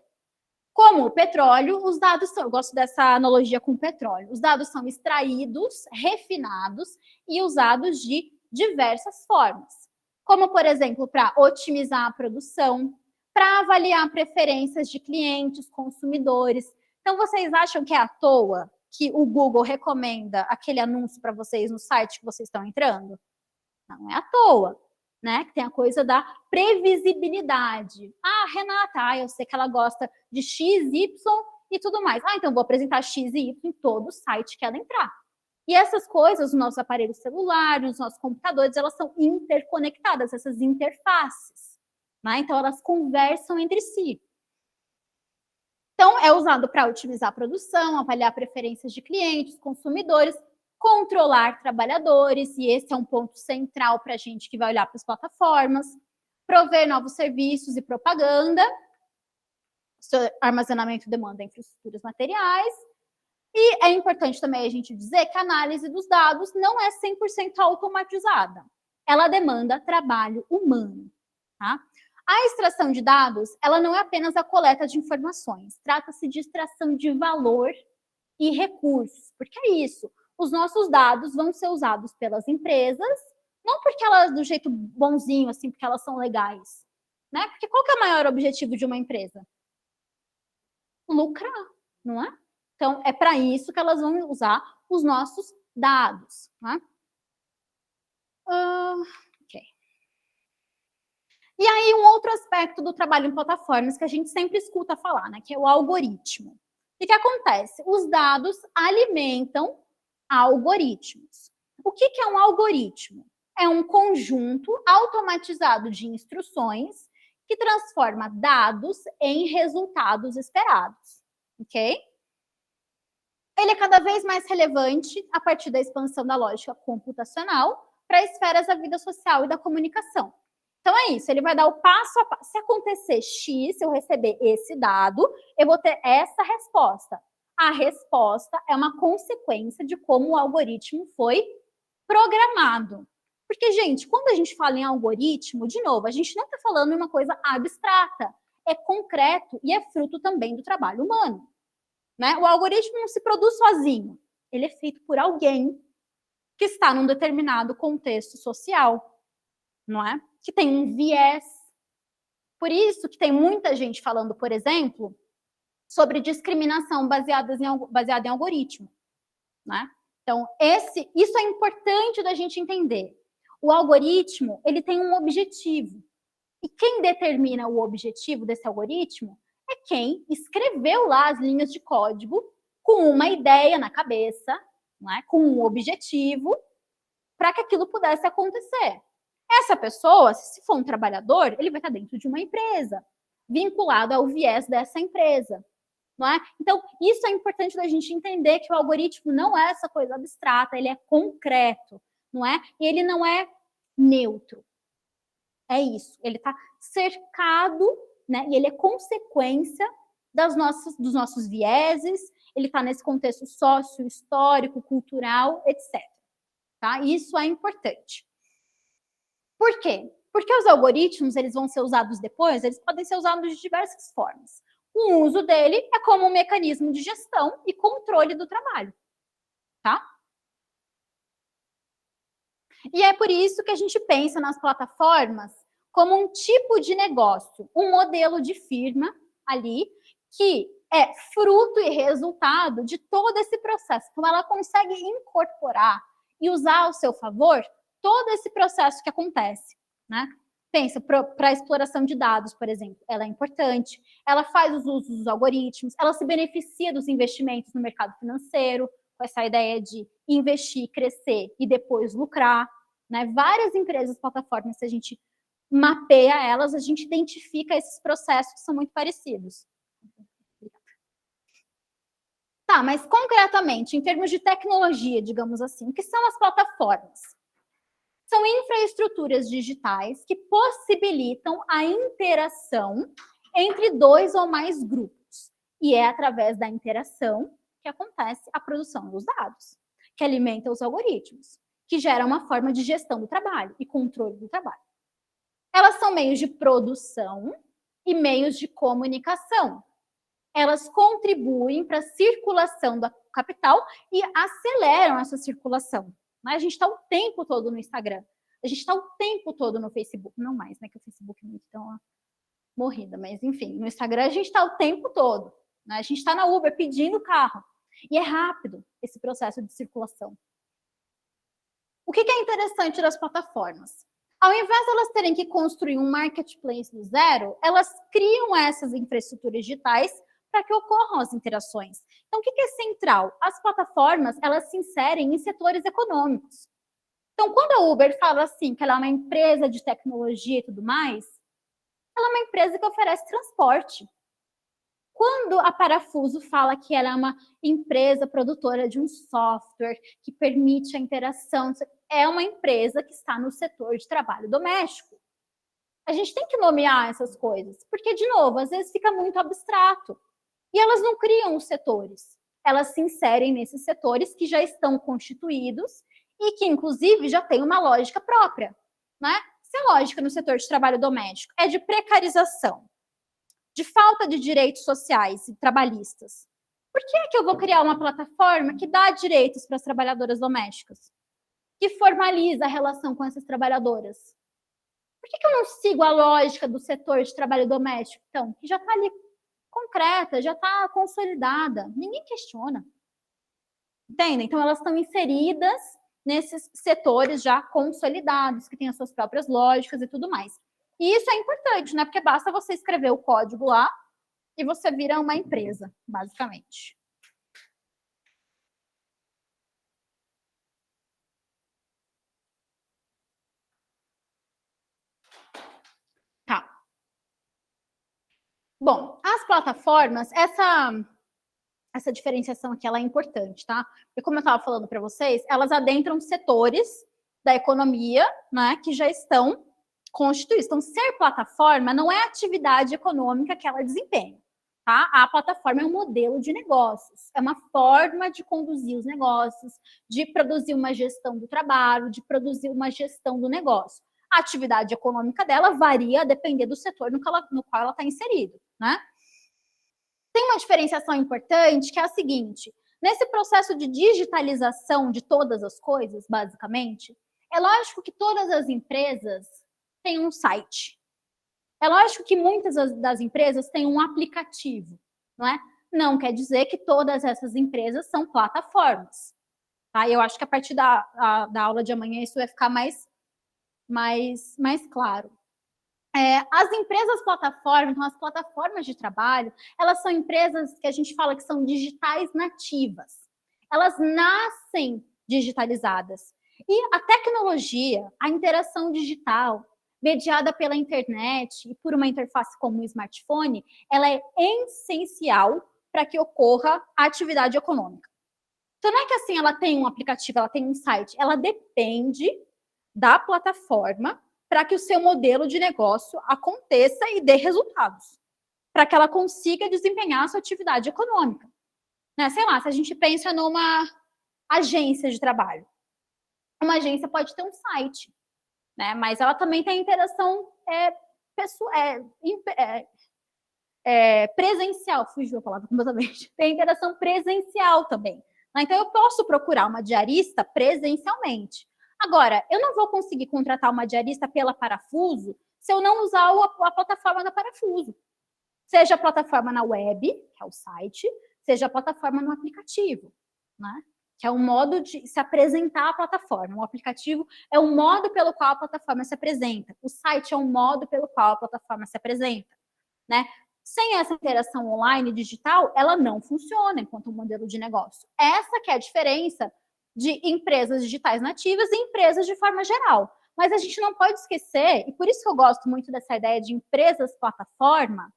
Como o petróleo, os dados são, eu gosto dessa analogia com o petróleo, os dados são extraídos, refinados e usados de diversas formas. como, por exemplo, para otimizar a produção, para avaliar preferências de clientes, consumidores. Então, vocês acham que é à toa que o Google recomenda aquele anúncio para vocês no site que vocês estão entrando? Não é à toa, né? Que tem a coisa da previsibilidade. Ah, Renata, eu sei que ela gosta de X, Y e tudo mais. Ah, então vou apresentar X e Y em todo o site que ela entrar. E essas coisas, os nossos aparelhos celulares, os nossos computadores, elas são interconectadas, essas interfaces. Né? Então, elas conversam entre si. Então, é usado para otimizar a produção, avaliar preferências de clientes, consumidores, controlar trabalhadores, e esse é um ponto central para a gente que vai olhar para as plataformas, prover novos serviços e propaganda, armazenamento, demanda, infraestruturas materiais. E é importante também a gente dizer que a análise dos dados não é 100% automatizada. Ela demanda trabalho humano. Tá? A extração de dados, ela não é apenas a coleta de informações. Trata-se de extração de valor e recursos. Porque é isso. Os nossos dados vão ser usados pelas empresas, não porque elas, do jeito bonzinho, assim, porque elas são legais. Né? Porque qual que é o maior objetivo de uma empresa? Lucrar, não é? Então, é para isso que elas vão usar os nossos dados. Né? Ok. E aí, um outro aspecto do trabalho em plataformas que a gente sempre escuta falar, né, que é o algoritmo. O que acontece? Os dados alimentam algoritmos. O que é um algoritmo? É um conjunto automatizado de instruções que transforma dados em resultados esperados. Ok? Ele é cada vez mais relevante a partir da expansão da lógica computacional para esferas da vida social e da comunicação. Então é isso, ele vai dar o passo a passo. Se acontecer X, se eu receber esse dado, eu vou ter essa resposta. A resposta é uma consequência de como o algoritmo foi programado. Porque, gente, quando a gente fala em algoritmo, de novo, a gente não está falando em uma coisa abstrata. É concreto e é fruto também do trabalho humano. Né? O algoritmo não se produz sozinho. Ele é feito por alguém que está num determinado contexto social, não é? Que tem um viés. Por isso que tem muita gente falando, por exemplo, sobre discriminação baseada em algoritmo. Né? Então, isso é importante da gente entender. O algoritmo, ele tem um objetivo. E quem determina o objetivo desse algoritmo é quem escreveu lá as linhas de código com uma ideia na cabeça, né, com um objetivo, para que aquilo pudesse acontecer. Essa pessoa, se for um trabalhador, ele vai estar dentro de uma empresa, vinculado ao viés dessa empresa. Não é? Então, isso é importante da gente entender, que o algoritmo não é essa coisa abstrata, ele é concreto, não é? E ele não é neutro. É isso, ele está cercado, né? E ele é consequência dos nossos vieses, ele está nesse contexto sócio, histórico, cultural, etc. Tá? Isso é importante. Por quê? Porque os algoritmos, eles vão ser usados depois, eles podem ser usados de diversas formas. O uso dele é como um mecanismo de gestão e controle do trabalho. Tá? E é por isso que a gente pensa nas plataformas como um tipo de negócio, um modelo de firma ali, que é fruto e resultado de todo esse processo. Então, ela consegue incorporar e usar ao seu favor todo esse processo que acontece, né? Pensa, para a exploração de dados, por exemplo, ela é importante, ela faz os usos dos algoritmos, ela se beneficia dos investimentos no mercado financeiro, com essa ideia de investir, crescer e depois lucrar, né? Várias empresas, plataformas, se a gente mapeia elas, a gente identifica esses processos que são muito parecidos. Tá, mas concretamente, em termos de tecnologia, digamos assim, o que são as plataformas? São infraestruturas digitais que possibilitam a interação entre dois ou mais grupos. E é através da interação que acontece a produção dos dados, que alimenta os algoritmos, que gera uma forma de gestão do trabalho e controle do trabalho. Elas são meios de produção e meios de comunicação. Elas contribuem para a circulação do capital e aceleram essa circulação. A gente está o tempo todo no Instagram. A gente está o tempo todo no Facebook. Não mais, né? Que o Facebook não está uma morrida. Mas, enfim, no Instagram a gente está o tempo todo. Né? A gente está na Uber pedindo carro. E é rápido esse processo de circulação. O que é interessante das plataformas? Ao invés de elas terem que construir um marketplace do zero, elas criam essas infraestruturas digitais para que ocorram as interações. Então, o que é central? As plataformas, elas se inserem em setores econômicos. Então, quando a Uber fala assim, que ela é uma empresa de tecnologia e tudo mais, ela é uma empresa que oferece transporte. Quando a Parafuso fala que ela é uma empresa produtora de um software que permite a interação, é uma empresa que está no setor de trabalho doméstico. A gente tem que nomear essas coisas, porque, de novo, às vezes fica muito abstrato. E elas não criam os setores. Elas se inserem nesses setores que já estão constituídos e que, inclusive, já têm uma lógica própria. Né? Se a lógica no setor de trabalho doméstico é de precarização, de falta de direitos sociais e trabalhistas, por que eu vou criar uma plataforma que dá direitos para as trabalhadoras domésticas? Que formaliza a relação com essas trabalhadoras? Por que eu não sigo a lógica do setor de trabalho doméstico, então, que já está ali concreta, já está consolidada, ninguém questiona. Entendem? Então, elas estão inseridas nesses setores já consolidados, que têm as suas próprias lógicas e tudo mais. E isso é importante, né? Porque basta você escrever o código lá e você vira uma empresa, basicamente. Tá. Bom, as plataformas, essa diferenciação aqui ela é importante, tá? Porque como eu estava falando para vocês, elas adentram setores da economia, né, que já estão constituídos. Então, ser plataforma não é a atividade econômica que ela desempenha, tá? A plataforma é um modelo de negócios, é uma forma de conduzir os negócios, de produzir uma gestão do trabalho, de produzir uma gestão do negócio. A atividade econômica dela varia a depender do setor no qual ela está inserida, né? Tem uma diferenciação importante que é a seguinte: nesse processo de digitalização de todas as coisas, basicamente, é lógico que todas as empresas têm um site. É lógico que muitas das empresas têm um aplicativo, não é? Não quer dizer que todas essas empresas são plataformas. Tá? Eu acho que a partir da aula de amanhã isso vai ficar mais claro. As empresas plataformas, então as plataformas de trabalho, elas são empresas que a gente fala que são digitais nativas. Elas nascem digitalizadas. E a tecnologia, a interação digital, mediada pela internet e por uma interface como o smartphone, ela é essencial para que ocorra a atividade econômica. Então não é que assim ela tem um aplicativo, ela tem um site, ela depende da plataforma para que o seu modelo de negócio aconteça e dê resultados, para que ela consiga desempenhar a sua atividade econômica. Né? Sei lá, se a gente pensa numa agência de trabalho, uma agência pode ter um site, né? Mas ela também tem interação presencial, fugiu a palavra completamente, tem interação presencial também. Então, eu posso procurar uma diarista presencialmente. Agora, eu não vou conseguir contratar uma diarista pela Parafuso se eu não usar a plataforma da Parafuso. Seja a plataforma na web, que é o site, seja a plataforma no aplicativo, né? Que é um modo de se apresentar a plataforma. O aplicativo é um modo pelo qual a plataforma se apresenta. O site é um modo pelo qual a plataforma se apresenta, né? Sem essa interação online digital, ela não funciona enquanto um modelo de negócio. Essa que é a diferença de empresas digitais nativas e empresas de forma geral. Mas a gente não pode esquecer, e por isso que eu gosto muito dessa ideia de empresas plataforma,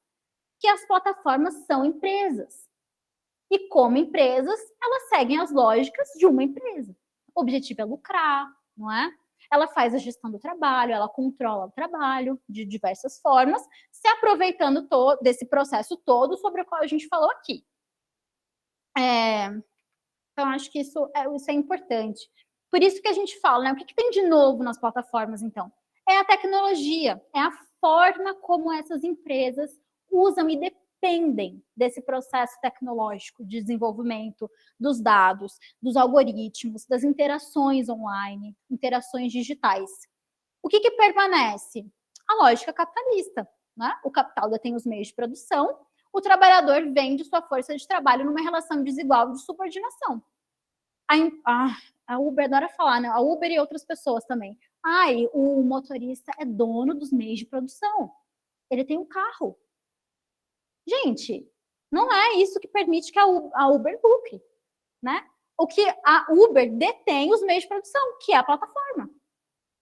que as plataformas são empresas. E como empresas, elas seguem as lógicas de uma empresa. O objetivo é lucrar, não é? Ela faz a gestão do trabalho, ela controla o trabalho de diversas formas, se aproveitando desse processo todo sobre o qual a gente falou aqui. Então, acho que isso é importante. Por isso que a gente fala, né? O que tem de novo nas plataformas, então? É a tecnologia, é a forma como essas empresas usam e dependem desse processo tecnológico de desenvolvimento dos dados, dos algoritmos, das interações online, interações digitais. O que permanece? A lógica capitalista, né? O capital detém os meios de produção, o trabalhador vende sua força de trabalho numa relação desigual de subordinação. A Uber adora falar, né? A Uber e outras pessoas também. Ai, o motorista é dono dos meios de produção. Ele tem um carro. Gente, não é isso que permite que a Uber lucre, né? O que a Uber detém os meios de produção, que é a plataforma.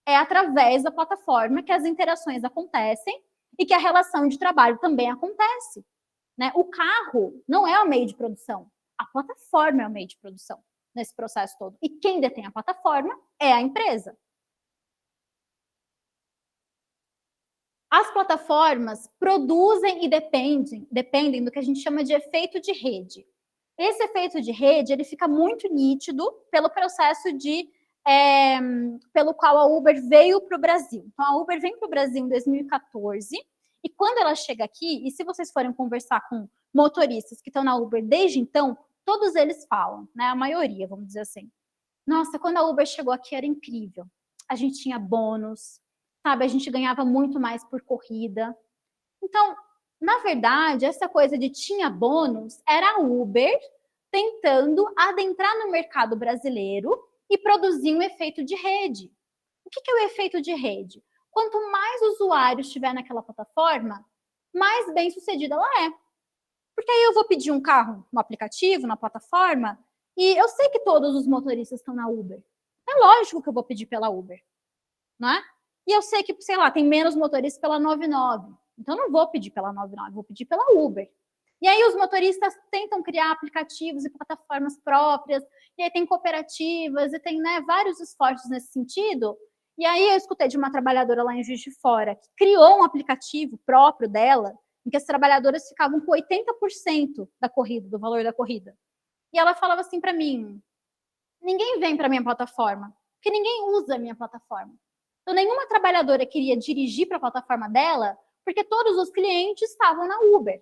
É através da plataforma que as interações acontecem e que a relação de trabalho também acontece, né? O carro não é o meio de produção, a plataforma é o meio de produção nesse processo todo. E quem detém a plataforma é a empresa. As plataformas produzem e dependem do que a gente chama de efeito de rede. Esse efeito de rede ele fica muito nítido pelo processo pelo qual a Uber veio para o Brasil. Então, a Uber vem para o Brasil em 2014 e quando ela chega aqui, e se vocês forem conversar com motoristas que estão na Uber desde então, todos eles falam, né? A maioria, vamos dizer assim. Nossa, quando a Uber chegou aqui era incrível. A gente tinha bônus, sabe? A gente ganhava muito mais por corrida. Então, na verdade, essa coisa de tinha bônus era a Uber tentando adentrar no mercado brasileiro e produzir um efeito de rede. O que é o efeito de rede? Quanto mais usuários tiver naquela plataforma, mais bem sucedida ela é. Porque aí eu vou pedir um carro no aplicativo, na plataforma, e eu sei que todos os motoristas estão na Uber. É lógico que eu vou pedir pela Uber, né? E eu sei que, sei lá, tem menos motoristas pela 99. Então, eu não vou pedir pela 99, vou pedir pela Uber. E aí, os motoristas tentam criar aplicativos e plataformas próprias, e aí tem cooperativas, e tem, né, vários esforços nesse sentido. E aí, eu escutei de uma trabalhadora lá em Juiz de Fora, que criou um aplicativo próprio dela, em que as trabalhadoras ficavam com 80% da corrida, do valor da corrida. E ela falava assim para mim, ninguém vem para minha plataforma, porque ninguém usa a minha plataforma. Então, nenhuma trabalhadora queria dirigir para a plataforma dela, porque todos os clientes estavam na Uber.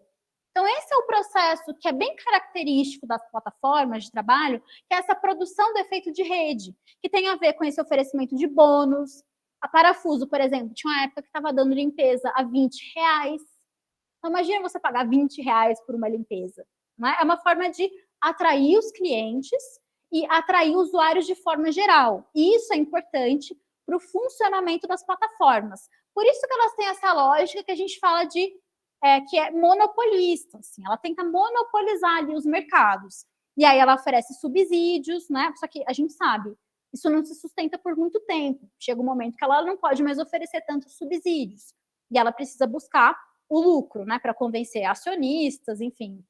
Então, esse é o processo que é bem característico das plataformas de trabalho, que é essa produção do efeito de rede, que tem a ver com esse oferecimento de bônus. A Parafuso, por exemplo, tinha uma época que estava dando limpeza a R$20. Então, imagina você pagar R$20 por uma limpeza. Não é? É uma forma de atrair os clientes e atrair usuários de forma geral. E isso é importante para o funcionamento das plataformas. Por isso que elas têm essa lógica que a gente fala de que é monopolista. Assim, ela tenta monopolizar ali os mercados. E aí ela oferece subsídios, né? Só que a gente sabe, isso não se sustenta por muito tempo. Chega um momento que ela não pode mais oferecer tantos subsídios. E ela precisa buscar o lucro, né? Para convencer acionistas, enfim.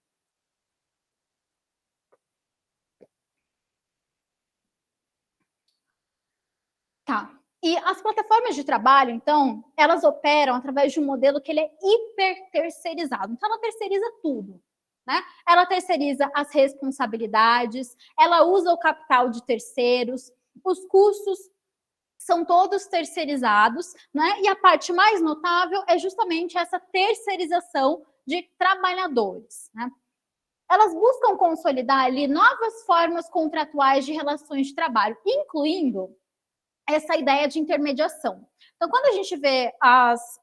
Tá. E as plataformas de trabalho, então, elas operam através de um modelo que ele é hiper terceirizado. Então, ela terceiriza tudo, né? Ela terceiriza as responsabilidades, ela usa o capital de terceiros, os custos são todos terceirizados, né? E a parte mais notável é justamente essa terceirização de trabalhadores, né? Elas buscam consolidar ali novas formas contratuais de relações de trabalho, incluindo essa ideia de intermediação. Então, quando a gente vê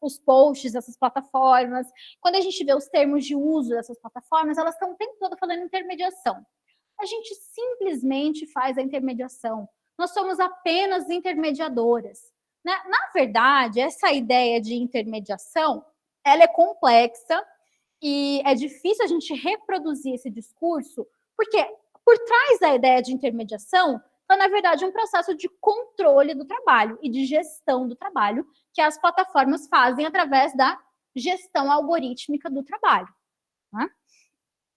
os posts dessas plataformas, quando a gente vê os termos de uso dessas plataformas, elas estão o tempo todo falando intermediação. A gente simplesmente faz a intermediação. Nós somos apenas intermediadoras. Né? Na verdade, essa ideia de intermediação, ela é complexa e é difícil a gente reproduzir esse discurso, porque por trás da ideia de intermediação então, na verdade, um processo de controle do trabalho e de gestão do trabalho que as plataformas fazem através da gestão algorítmica do trabalho, né?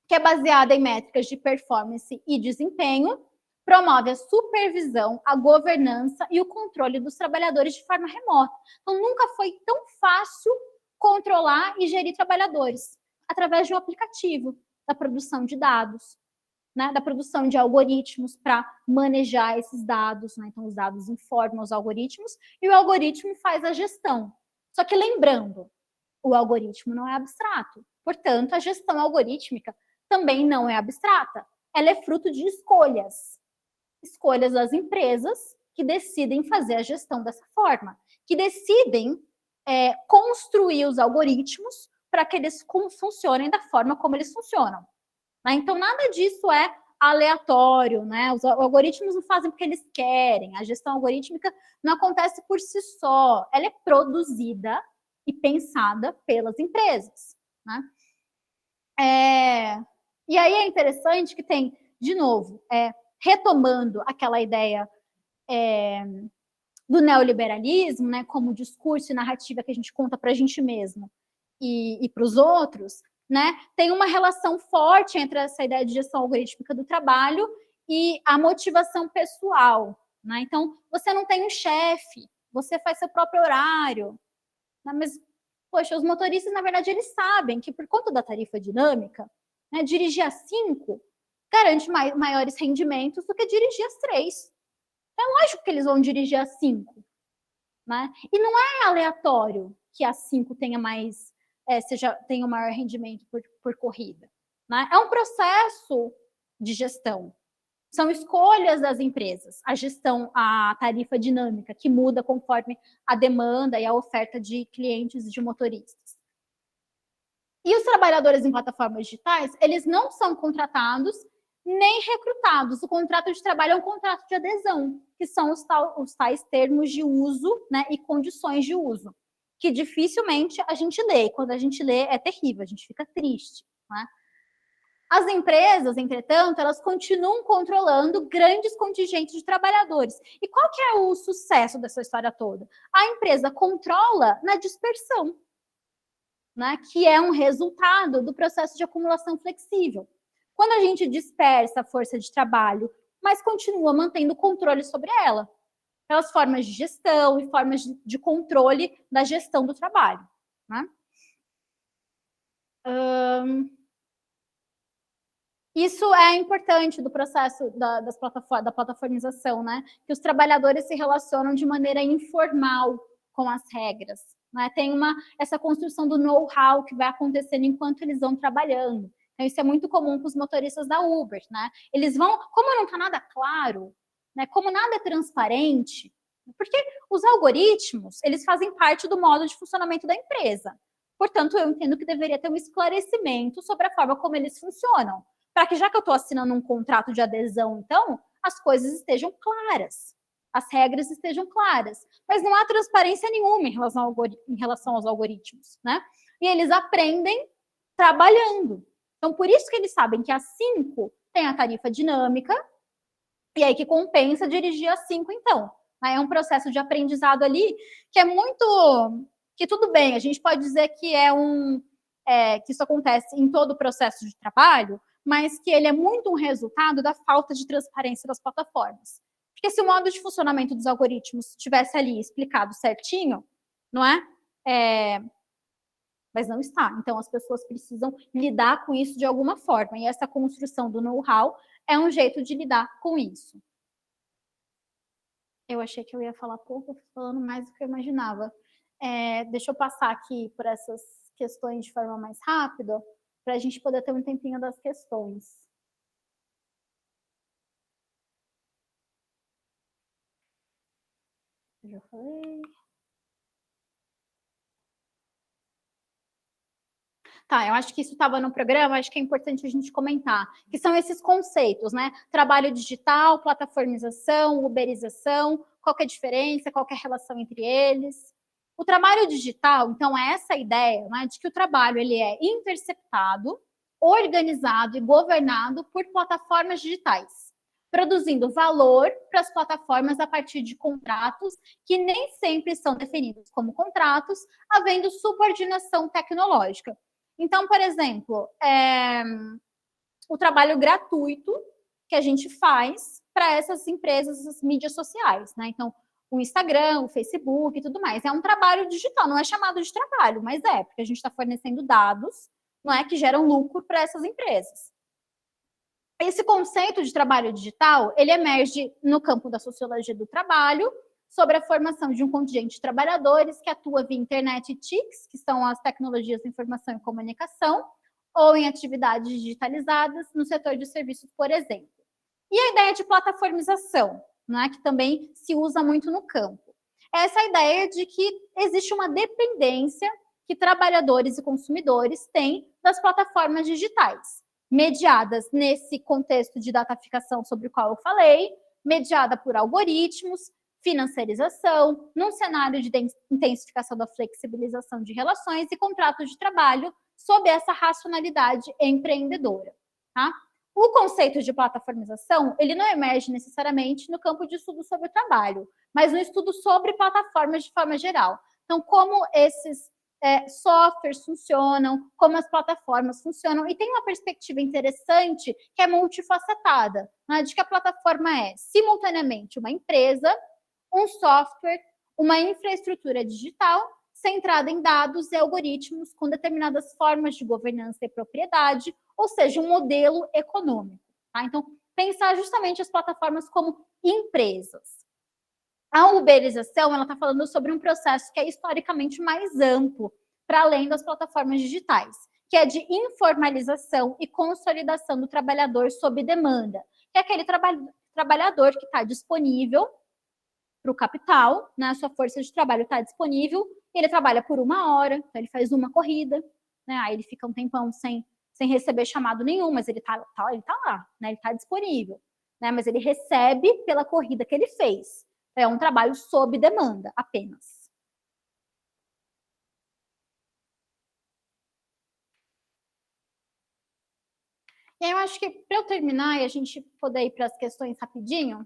Que é baseada em métricas de performance e desempenho, promove a supervisão, a governança e o controle dos trabalhadores de forma remota. Então, nunca foi tão fácil controlar e gerir trabalhadores através de um aplicativo da produção de dados, né, da produção de algoritmos para manejar esses dados, né? Então, os dados informam os algoritmos e o algoritmo faz a gestão. Só que lembrando, o algoritmo não é abstrato. Portanto, a gestão algorítmica também não é abstrata. Ela é fruto de escolhas. Escolhas das empresas que decidem fazer a gestão dessa forma. que decidem construir os algoritmos para que eles funcionem da forma como eles funcionam. Né? Então, nada disso é aleatório, né? Os algoritmos não fazem porque eles querem. A gestão algorítmica não acontece por si só. Ela é produzida e pensada pelas empresas, né? E aí é interessante que tem, de novo, retomando aquela ideia do neoliberalismo, né, como discurso e narrativa que a gente conta para a gente mesmo e para os outros, né, tem uma relação forte entre essa ideia de gestão algorítmica do trabalho e a motivação pessoal. Né? Então, você não tem um chefe, você faz seu próprio horário. Né? Mas, poxa, os motoristas, na verdade, eles sabem que por conta da tarifa dinâmica, né, dirigir às 5 garante maiores rendimentos do que dirigir às 3. É lógico que eles vão dirigir às 5. Né? E não é aleatório que às 5 tenha tenha um maior rendimento por corrida. Né? É um processo de gestão. São escolhas das empresas. A gestão, a tarifa dinâmica, que muda conforme a demanda e a oferta de clientes e de motoristas. E os trabalhadores em plataformas digitais, eles não são contratados nem recrutados. O contrato de trabalho é um contrato de adesão, que são os tais termos de uso, né, e condições de uso, que dificilmente a gente lê. Quando a gente lê, é terrível, a gente fica triste. Né? As empresas, entretanto, elas continuam controlando grandes contingentes de trabalhadores. E qual que é o sucesso dessa história toda? A empresa controla na dispersão, né, que é um resultado do processo de acumulação flexível. Quando a gente dispersa a força de trabalho, mas continua mantendo controle sobre ela, pelas formas de gestão e formas de controle da gestão do trabalho. Né? Isso é importante do processo da plataformização, né? Que os trabalhadores se relacionam de maneira informal com as regras. Né? Tem essa construção do know-how que vai acontecendo enquanto eles vão trabalhando. Então, isso é muito comum com os motoristas da Uber, né? Eles vão, como não está nada claro, né? Como nada é transparente, porque os algoritmos, eles fazem parte do modo de funcionamento da empresa. Portanto, eu entendo que deveria ter um esclarecimento sobre a forma como eles funcionam, para que, já que eu estou assinando um contrato de adesão, então, as coisas estejam claras, as regras estejam claras. Mas não há transparência nenhuma em relação aos algoritmos, né? E eles aprendem trabalhando. Então, por isso que eles sabem que às 5 tem a tarifa dinâmica, e aí que compensa dirigir às 5, então. É um processo de aprendizado ali que é muito... que tudo bem, a gente pode dizer que que isso acontece em todo o processo de trabalho, mas que ele é muito um resultado da falta de transparência das plataformas. Porque se o modo de funcionamento dos algoritmos estivesse ali explicado certinho, não é? Mas não está. Então, as pessoas precisam lidar com isso de alguma forma. E essa construção do know-how é um jeito de lidar com isso. Eu achei que eu ia falar pouco, eu fui falando mais do que eu imaginava. Deixa eu passar aqui por essas questões de forma mais rápida, para a gente poder ter um tempinho das questões. Eu já falei. Tá, eu acho que isso estava no programa, acho que é importante a gente comentar, que são esses conceitos, né? Trabalho digital, plataformização, uberização, qual que é a diferença, qual que é a relação entre eles. O trabalho digital, então, é essa ideia, né, de que o trabalho ele é interceptado, organizado e governado por plataformas digitais, produzindo valor para as plataformas a partir de contratos que nem sempre são definidos como contratos, havendo subordinação tecnológica. Então, por exemplo, o trabalho gratuito que a gente faz para essas empresas, essas mídias sociais, né? Então, o Instagram, o Facebook e tudo mais. É um trabalho digital, não é chamado de trabalho, mas porque a gente está fornecendo dados, não é, que geram lucro para essas empresas. Esse conceito de trabalho digital, ele emerge no campo da sociologia do trabalho, sobre a formação de um contingente de trabalhadores que atua via internet e TICs, que são as tecnologias de informação e comunicação, ou em atividades digitalizadas no setor de serviços, por exemplo. E a ideia de plataformização, né, que também se usa muito no campo. essa ideia de que existe uma dependência que trabalhadores e consumidores têm das plataformas digitais, mediadas nesse contexto de dataficação sobre o qual eu falei, mediada por algoritmos, financiarização, num cenário de intensificação da flexibilização de relações e contratos de trabalho sob essa racionalidade empreendedora. Tá? O conceito de plataformização, ele não emerge necessariamente no campo de estudo sobre o trabalho, mas no estudo sobre plataformas de forma geral. Então, como esses softwares funcionam, como as plataformas funcionam, e tem uma perspectiva interessante que é multifacetada, né, de que a plataforma é, simultaneamente, uma empresa, um software, uma infraestrutura digital centrada em dados e algoritmos com determinadas formas de governança e propriedade, ou seja, um modelo econômico. Tá? Então, pensar justamente as plataformas como empresas. A uberização, ela está falando sobre um processo que é historicamente mais amplo, para além das plataformas digitais, que é de informalização e consolidação do trabalhador sob demanda, que é aquele trabalhador que está disponível para o capital, né? A sua força de trabalho está disponível, ele trabalha por 1 hora, então ele faz uma corrida, né? Aí ele fica um tempão sem receber chamado nenhum, mas ele tá lá, né? Ele está disponível, né? Mas ele recebe pela corrida que ele fez. É um trabalho sob demanda, apenas. E aí eu acho que, para eu terminar e a gente poder ir para as questões rapidinho,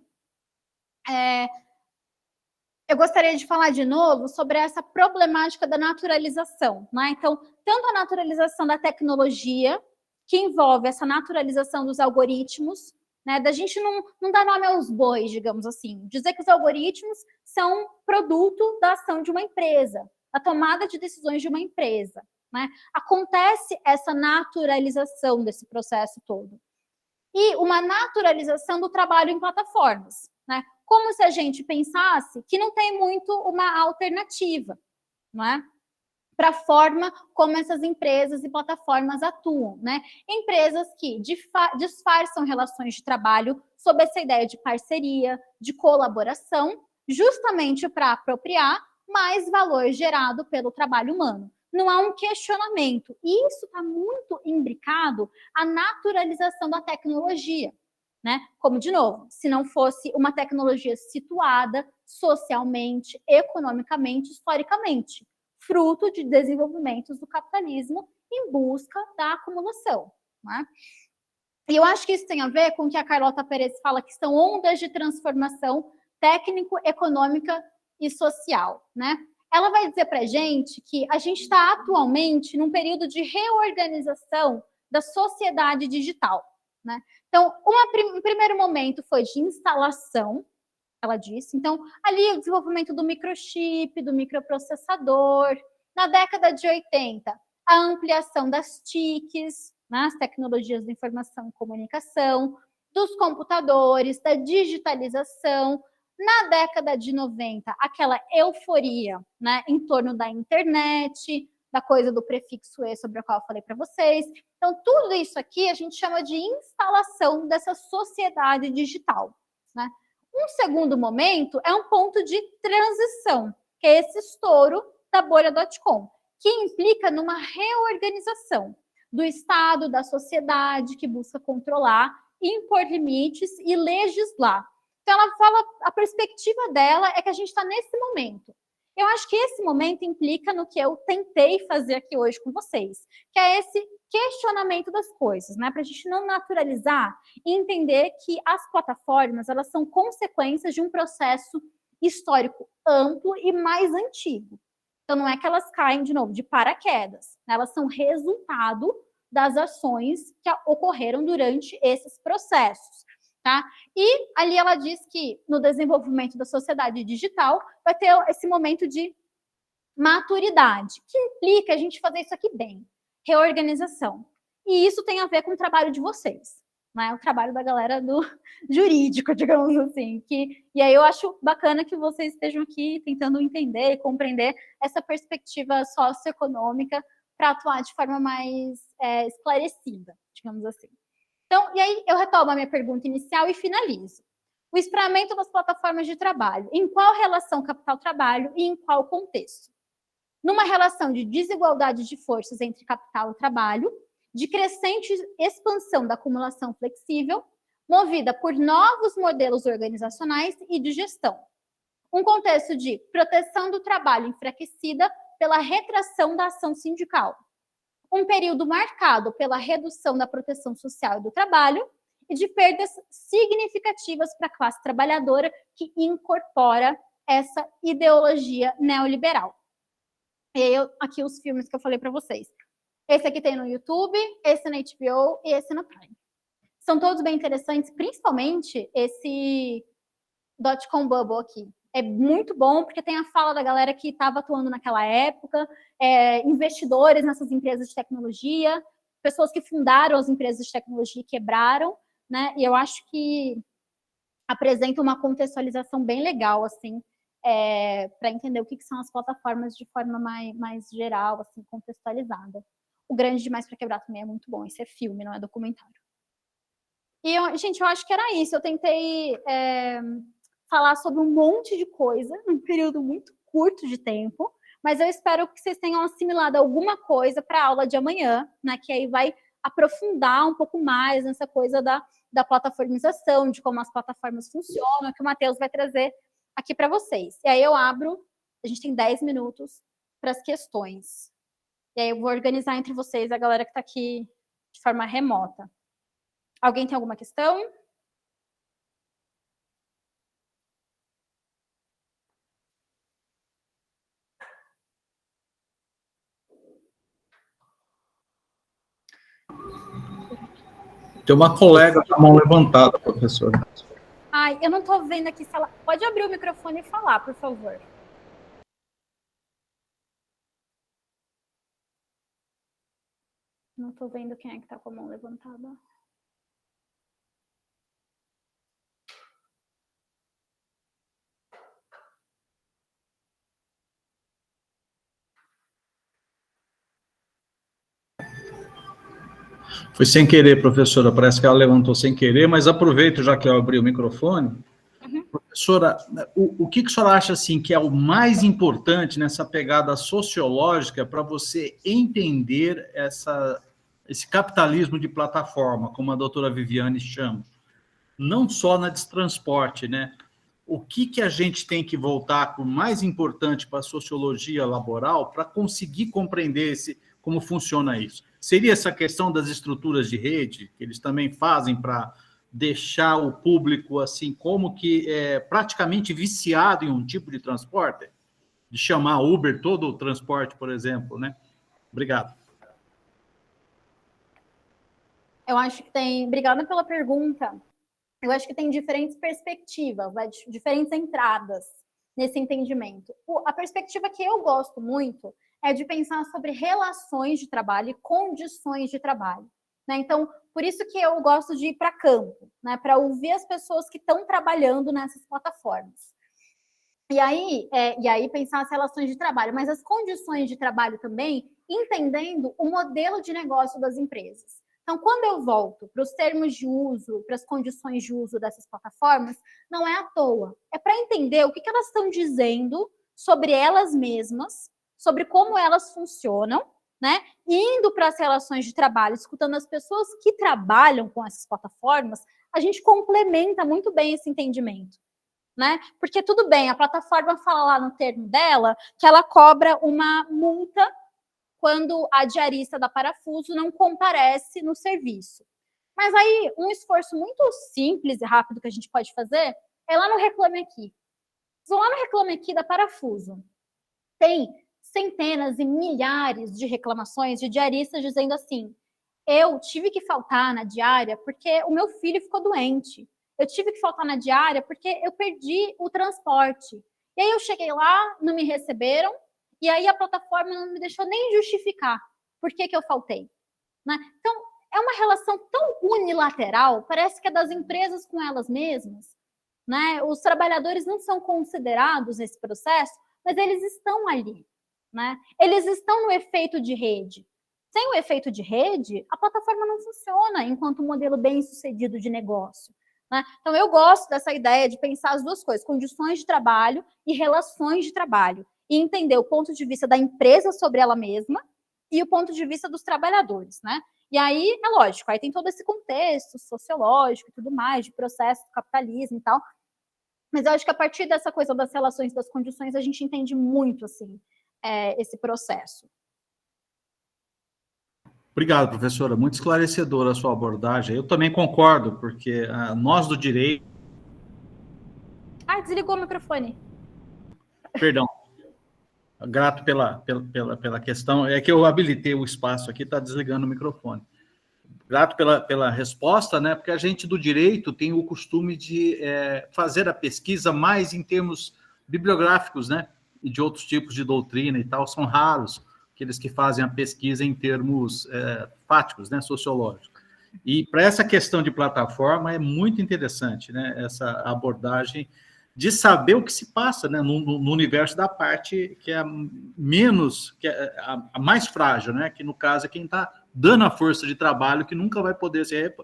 eu gostaria de falar de novo sobre essa problemática da naturalização. Né? Então, tanto a naturalização da tecnologia, que envolve essa naturalização dos algoritmos, né, da gente não dar nome aos bois, digamos assim. Dizer que os algoritmos são produto da ação de uma empresa, da tomada de decisões de uma empresa. Né? Acontece essa naturalização desse processo todo. E uma naturalização do trabalho em plataformas. Né? Como se a gente pensasse que não tem muito uma alternativa, não é? Para a forma como essas empresas e plataformas atuam, né? Empresas que disfarçam relações de trabalho sob essa ideia de parceria, de colaboração, justamente para apropriar mais valor gerado pelo trabalho humano. Não há um questionamento. E isso está muito imbricado à naturalização da tecnologia. Né? Como, de novo, se não fosse uma tecnologia situada socialmente, economicamente, historicamente, fruto de desenvolvimentos do capitalismo em busca da acumulação. Né? E eu acho que isso tem a ver com o que a Carlota Perez fala, que são ondas de transformação técnico, econômica e social. Né? Ela vai dizer para a gente que a gente está atualmente num período de reorganização da sociedade digital. Né? Então, um primeiro momento foi de instalação, ela disse. Então, ali o desenvolvimento do microchip, do microprocessador. Na década de 80, a ampliação das TICs, né, as tecnologias de informação e comunicação, dos computadores, da digitalização. Na década de 90, aquela euforia, né, em torno da internet, da coisa do prefixo E sobre a qual eu falei para vocês. Então, tudo isso aqui a gente chama de instalação dessa sociedade digital. Né? Um segundo momento é um ponto de transição, que é esse estouro da bolha.com, que implica numa reorganização do Estado, da sociedade, que busca controlar, impor limites e legislar. Então, ela fala, a perspectiva dela é que a gente está nesse momento. Eu acho que esse momento implica no que eu tentei fazer aqui hoje com vocês, que é esse questionamento das coisas, né? Para a gente não naturalizar e entender que as plataformas, elas são consequências de um processo histórico amplo e mais antigo. Então, não é que elas caem, de novo, de paraquedas, né? Elas são resultado das ações que ocorreram durante esses processos. Tá? E ali ela diz que no desenvolvimento da sociedade digital vai ter esse momento de maturidade, que implica a gente fazer isso aqui bem, reorganização. E isso tem a ver com o trabalho de vocês, né? O trabalho da galera do jurídico, digamos assim. E aí eu acho bacana que vocês estejam aqui tentando entender e compreender essa perspectiva socioeconômica para atuar de forma mais esclarecida, digamos assim. Então, e aí eu retomo a minha pergunta inicial e finalizo. O espraiamento das plataformas de trabalho. Em qual relação capital-trabalho e em qual contexto? Numa relação de desigualdade de forças entre capital e trabalho, de crescente expansão da acumulação flexível, movida por novos modelos organizacionais e de gestão. Um contexto de proteção do trabalho enfraquecida pela retração da ação sindical. Um período marcado pela redução da proteção social e do trabalho e de perdas significativas para a classe trabalhadora que incorpora essa ideologia neoliberal. E aí, aqui os filmes que eu falei para vocês. Esse aqui tem no YouTube, esse na HBO e esse no Prime. São todos bem interessantes, principalmente esse dot-com bubble aqui. É muito bom, porque tem a fala da galera que estava atuando naquela época, investidores nessas empresas de tecnologia, pessoas que fundaram as empresas de tecnologia e quebraram, né? E eu acho que apresenta uma contextualização bem legal, assim, para entender o que são as plataformas de forma mais geral, assim, contextualizada. O Grande Demais para Quebrar também é muito bom. Esse é filme, não é documentário. E, gente, eu acho que era isso. Eu tentei falar sobre um monte de coisa num período muito curto de tempo, mas eu espero que vocês tenham assimilado alguma coisa para a aula de amanhã, né? Que aí vai aprofundar um pouco mais nessa coisa da plataformização, de como as plataformas funcionam, que o Matheus vai trazer aqui para vocês. E aí eu abro, a gente tem 10 minutos para as questões. E aí eu vou organizar entre vocês a galera que está aqui de forma remota. Alguém tem alguma questão? Tem uma colega com a mão levantada, professora. Ai, eu não estou vendo aqui se ela... Pode abrir o microfone e falar, por favor. Não estou vendo quem é que está com a mão levantada. Foi sem querer, professora, parece que ela levantou sem querer, mas aproveito, já que eu abri o microfone. Professora, o que a senhora acha assim, que é o mais importante nessa pegada sociológica para você entender esse capitalismo de plataforma, como a doutora Viviane chama? Não só na de transporte, né? O que a gente tem que voltar para o mais importante para a sociologia laboral para conseguir compreender como funciona isso? Seria essa questão das estruturas de rede, que eles também fazem para deixar o público assim, como que praticamente viciado em um tipo de transporte? De chamar Uber todo o transporte, por exemplo, né? Obrigado. Eu acho que tem... Obrigada pela pergunta. Eu acho que tem diferentes perspectivas, diferentes entradas nesse entendimento. A perspectiva que eu gosto muito é de pensar sobre relações de trabalho e condições de trabalho, né? Então, por isso que eu gosto de ir para campo, né? Para ouvir as pessoas que estão trabalhando nessas plataformas. E aí pensar as relações de trabalho, mas as condições de trabalho também, entendendo o modelo de negócio das empresas. Então, quando eu volto para os termos de uso, para as condições de uso dessas plataformas, não é à toa. É para entender o que elas estão dizendo sobre elas mesmas, sobre como elas funcionam, né? Indo para as relações de trabalho, escutando as pessoas que trabalham com essas plataformas, a gente complementa muito bem esse entendimento, né? Porque tudo bem, a plataforma fala lá no termo dela que ela cobra uma multa quando a diarista da Parafuso não comparece no serviço. Mas aí, um esforço muito simples e rápido que a gente pode fazer é lá no Reclame Aqui. Vão lá no Reclame Aqui da Parafuso. Tem centenas e milhares de reclamações de diaristas dizendo assim: eu tive que faltar na diária porque o meu filho ficou doente. Eu tive que faltar na diária porque eu perdi o transporte. E aí eu cheguei lá, não me receberam, e aí a plataforma não me deixou nem justificar por que eu faltei, né? Então, é uma relação tão unilateral, parece que é das empresas com elas mesmas, né? Os trabalhadores não são considerados nesse processo, mas eles estão ali, né? Eles estão no efeito de rede. Sem o efeito de rede, a plataforma não funciona enquanto um modelo bem-sucedido de negócio, né? Então, eu gosto dessa ideia de pensar as duas coisas, condições de trabalho e relações de trabalho, e entender o ponto de vista da empresa sobre ela mesma e o ponto de vista dos trabalhadores, né? E aí, é lógico, aí tem todo esse contexto sociológico e tudo mais, de processo do capitalismo e tal, mas eu acho que a partir dessa coisa das relações, das condições, a gente entende muito, assim, esse processo. Obrigado, professora. Muito esclarecedora a sua abordagem. Eu também concordo, porque nós do direito... Desligou o microfone. Perdão. Grato pela questão. É que eu habilitei o espaço aqui, está desligando o microfone. Grato pela resposta, né? Porque a gente do direito tem o costume de fazer a pesquisa mais em termos bibliográficos, né? E de outros tipos de doutrina e tal, são raros aqueles que fazem a pesquisa em termos fáticos, né? Sociológicos. E para essa questão de plataforma é muito interessante, né? Essa abordagem de saber o que se passa, né, no universo da parte que é menos, que é a mais frágil, né, que no caso é quem está dando a força de trabalho que nunca vai poder ser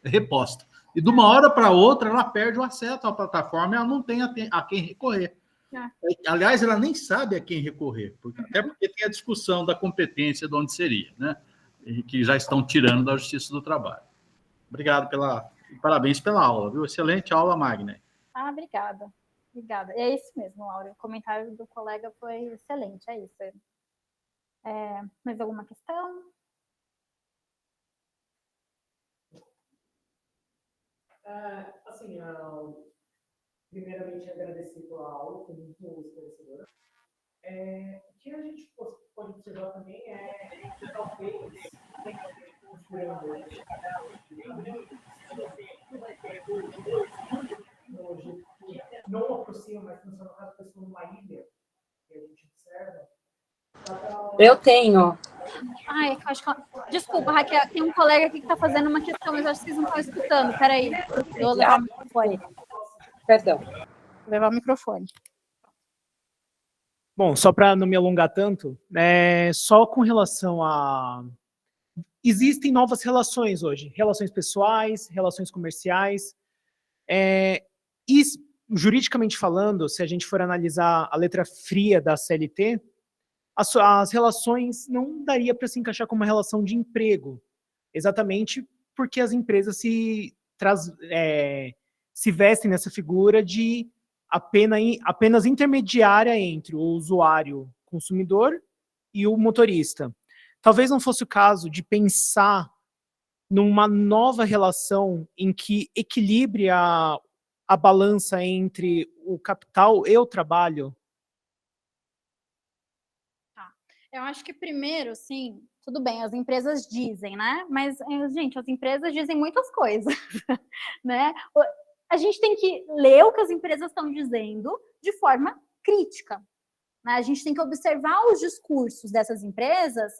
reposta. E de uma hora para outra ela perde o acesso à plataforma e ela não tem a quem recorrer. Aliás, ela nem sabe a quem recorrer, até porque tem a discussão da competência de onde seria, né, e que já estão tirando da Justiça do Trabalho. Obrigado parabéns pela aula, viu? Excelente aula, Magna. Obrigada. Obrigada. É isso mesmo, Laura. O comentário do colega foi excelente, é isso. Mais alguma questão? Assim, primeiramente agradecer pela aula, foi muito esclarecedora. O que a gente pode observar também é que talvez os curadores hoje não aproximam, mas funcionam as pessoas numa ilha, que a gente observa. Eu tenho. É que eu acho que... Desculpa, Raquel, tem um colega aqui que está fazendo uma questão, mas eu acho que vocês não estão escutando. Peraí, vou levar o microfone. Perdão. Vou levar o microfone. Bom, só para não me alongar tanto, só com relação a... Existem novas relações hoje, relações pessoais, relações comerciais, e juridicamente falando, se a gente for analisar a letra fria da CLT, as relações não daria para se encaixar como uma relação de emprego, exatamente porque as empresas se vestem nessa figura de apenas intermediária entre o usuário consumidor e o motorista. Talvez não fosse o caso de pensar numa nova relação em que equilibre a balança entre o capital e o trabalho. Eu acho que primeiro, sim, tudo bem, as empresas dizem, né? Mas, gente, as empresas dizem muitas coisas, né? A gente tem que ler o que as empresas estão dizendo de forma crítica, né? A gente tem que observar os discursos dessas empresas,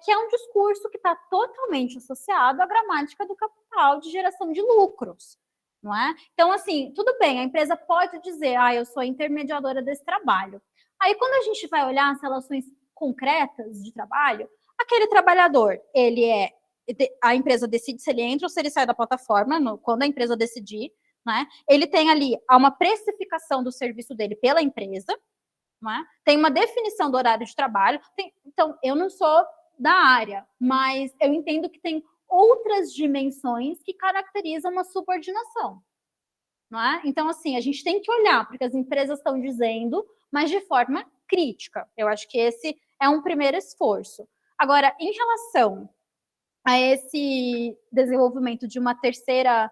que é um discurso que está totalmente associado à gramática do capital de geração de lucros, não é? Então, assim, tudo bem, a empresa pode dizer, eu sou intermediadora desse trabalho. Aí, quando a gente vai olhar as relações concretas de trabalho, aquele trabalhador, a empresa decide se ele entra ou se ele sai da plataforma, quando a empresa decidir, né? Ele tem ali uma precificação do serviço dele pela empresa, né? Tem uma definição do horário de trabalho. Então, eu não sou da área, mas eu entendo que tem outras dimensões que caracterizam uma subordinação, não é? Então, assim, a gente tem que olhar para o que as empresas estão dizendo, mas de forma crítica. Eu acho que esse é um primeiro esforço. Agora, em relação a esse desenvolvimento de uma terceira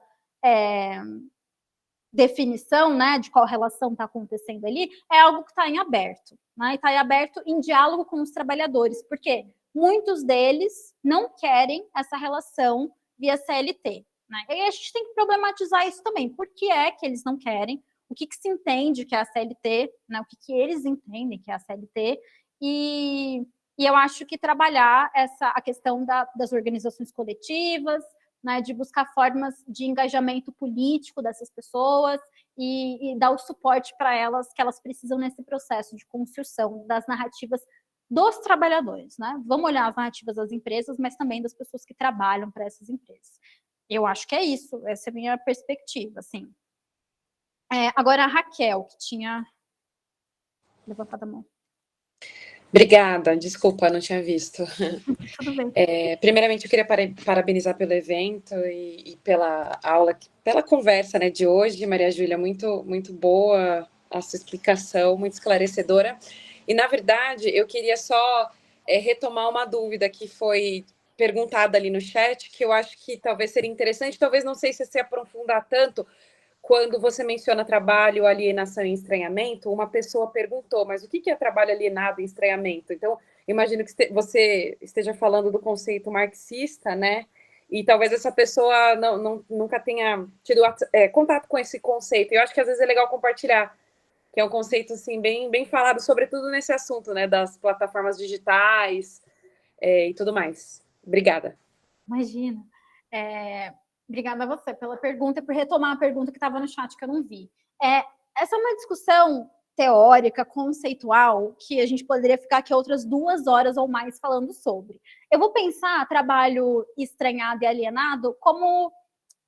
definição, né, de qual relação está acontecendo ali, é algo que está em aberto, né, e está em aberto em diálogo com os trabalhadores, porque muitos deles não querem essa relação via CLT, né, e a gente tem que problematizar isso também, por que é que eles não querem, o que se entende que é a CLT, né, o que eles entendem que é a CLT, e eu acho que trabalhar a questão das organizações coletivas, né, de buscar formas de engajamento político dessas pessoas e dar o suporte para elas que elas precisam nesse processo de construção das narrativas dos trabalhadores, né? Vamos olhar as narrativas das empresas, mas também das pessoas que trabalham para essas empresas. Eu acho que é isso, essa é a minha perspectiva, assim. Agora, a Raquel, que tinha levantado a mão. Obrigada, desculpa, não tinha visto. Tudo bem. Primeiramente, eu queria parabenizar pelo evento e pela aula, pela conversa, né, de hoje, Maria Júlia, muito, muito boa a sua explicação, muito esclarecedora. E, na verdade, eu queria só retomar uma dúvida que foi perguntada ali no chat, que eu acho que talvez seria interessante, talvez não sei se aprofundar tanto. Quando você menciona trabalho, alienação e estranhamento, uma pessoa perguntou, mas o que é trabalho alienado e estranhamento? Então, imagino que você esteja falando do conceito marxista, né? E talvez essa pessoa nunca tenha tido contato com esse conceito. Eu acho que às vezes é legal compartilhar, que é um conceito assim, bem falado, sobretudo nesse assunto, né? Das plataformas digitais e tudo mais. Obrigada. Imagina. Obrigada a você pela pergunta e por retomar a pergunta que estava no chat que eu não vi. Essa é uma discussão teórica, conceitual, que a gente poderia ficar aqui outras 2 horas ou mais falando sobre. Eu vou pensar trabalho estranhado e alienado como...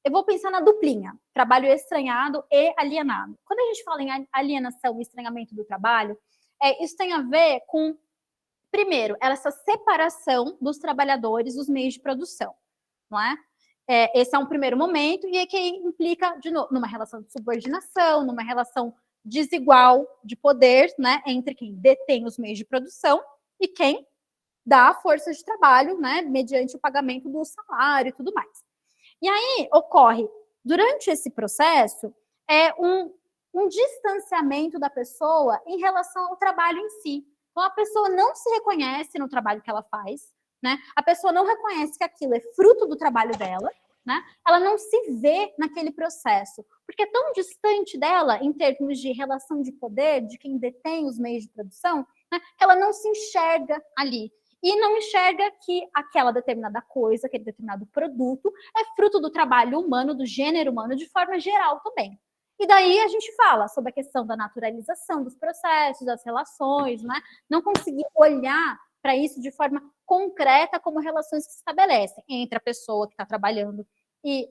Eu vou pensar na duplinha, trabalho estranhado e alienado. Quando a gente fala em alienação e estranhamento do trabalho, isso tem a ver com, primeiro, essa separação dos trabalhadores dos meios de produção, não é? Esse é um primeiro momento, e é que implica, de novo, numa relação de subordinação, numa relação desigual de poder, né, entre quem detém os meios de produção e quem dá a força de trabalho, né, mediante o pagamento do salário e tudo mais. E aí ocorre, durante esse processo, um distanciamento da pessoa em relação ao trabalho em si. Então, a pessoa não se reconhece no trabalho que ela faz, né? A pessoa não reconhece que aquilo é fruto do trabalho dela, né? Ela não se vê naquele processo, porque é tão distante dela, em termos de relação de poder, de quem detém os meios de produção, né? Que ela não se enxerga ali. E não enxerga que aquela determinada coisa, aquele determinado produto, é fruto do trabalho humano, do gênero humano, de forma geral também. E daí a gente fala sobre a questão da naturalização dos processos, das relações, né? Não conseguir olhar para isso de forma concreta como relações que se estabelecem entre a pessoa que está trabalhando e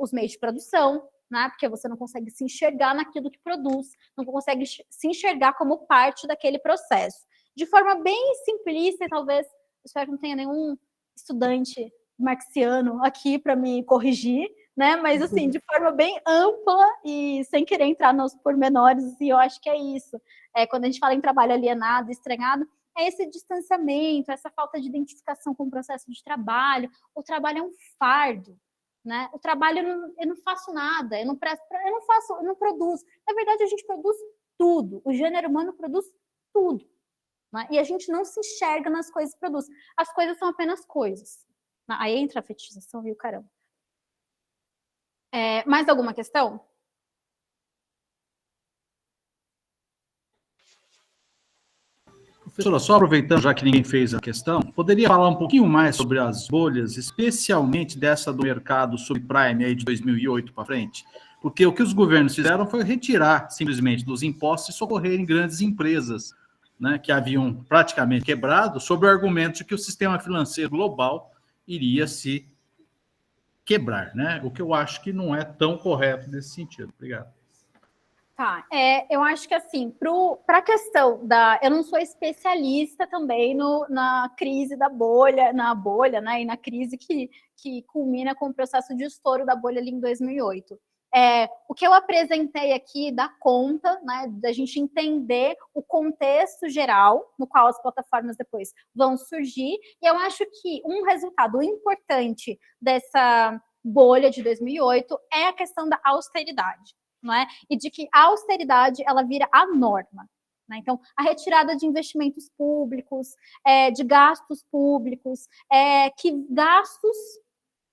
os meios de produção, né? Porque você não consegue se enxergar naquilo que produz, não consegue se enxergar como parte daquele processo. De forma bem simplista, e talvez, espero que não tenha nenhum estudante marxiano aqui para me corrigir, né? Mas, assim, de forma bem ampla e sem querer entrar nos pormenores, assim, eu acho que é isso. Quando a gente fala em trabalho alienado, estranhado, é esse distanciamento, essa falta de identificação com o processo de trabalho. O trabalho é um fardo, né? O trabalho, eu não faço nada, eu não produzo. Na verdade, a gente produz tudo. O gênero humano produz tudo. Né? E a gente não se enxerga nas coisas que produz. As coisas são apenas coisas. Aí entra a fetichização e o caramba. Mais alguma questão? Professora, só aproveitando, já que ninguém fez a questão, poderia falar um pouquinho mais sobre as bolhas, especialmente dessa do mercado subprime aí de 2008 para frente? Porque o que os governos fizeram foi retirar, simplesmente, dos impostos e socorrerem grandes empresas, né, que haviam praticamente quebrado, sob o argumento de que o sistema financeiro global iria se quebrar, né? O que eu acho que não é tão correto nesse sentido. Obrigado. Tá, eu acho que assim, para a questão da... Eu não sou especialista também na crise da bolha, né, e na crise que culmina com o processo de estouro da bolha ali em 2008. O que eu apresentei aqui dá conta, né, da gente entender o contexto geral no qual as plataformas depois vão surgir, e eu acho que um resultado importante dessa bolha de 2008 é a questão da austeridade. Não é? E de que a austeridade ela vira a norma. Né? Então, a retirada de investimentos públicos, de gastos públicos,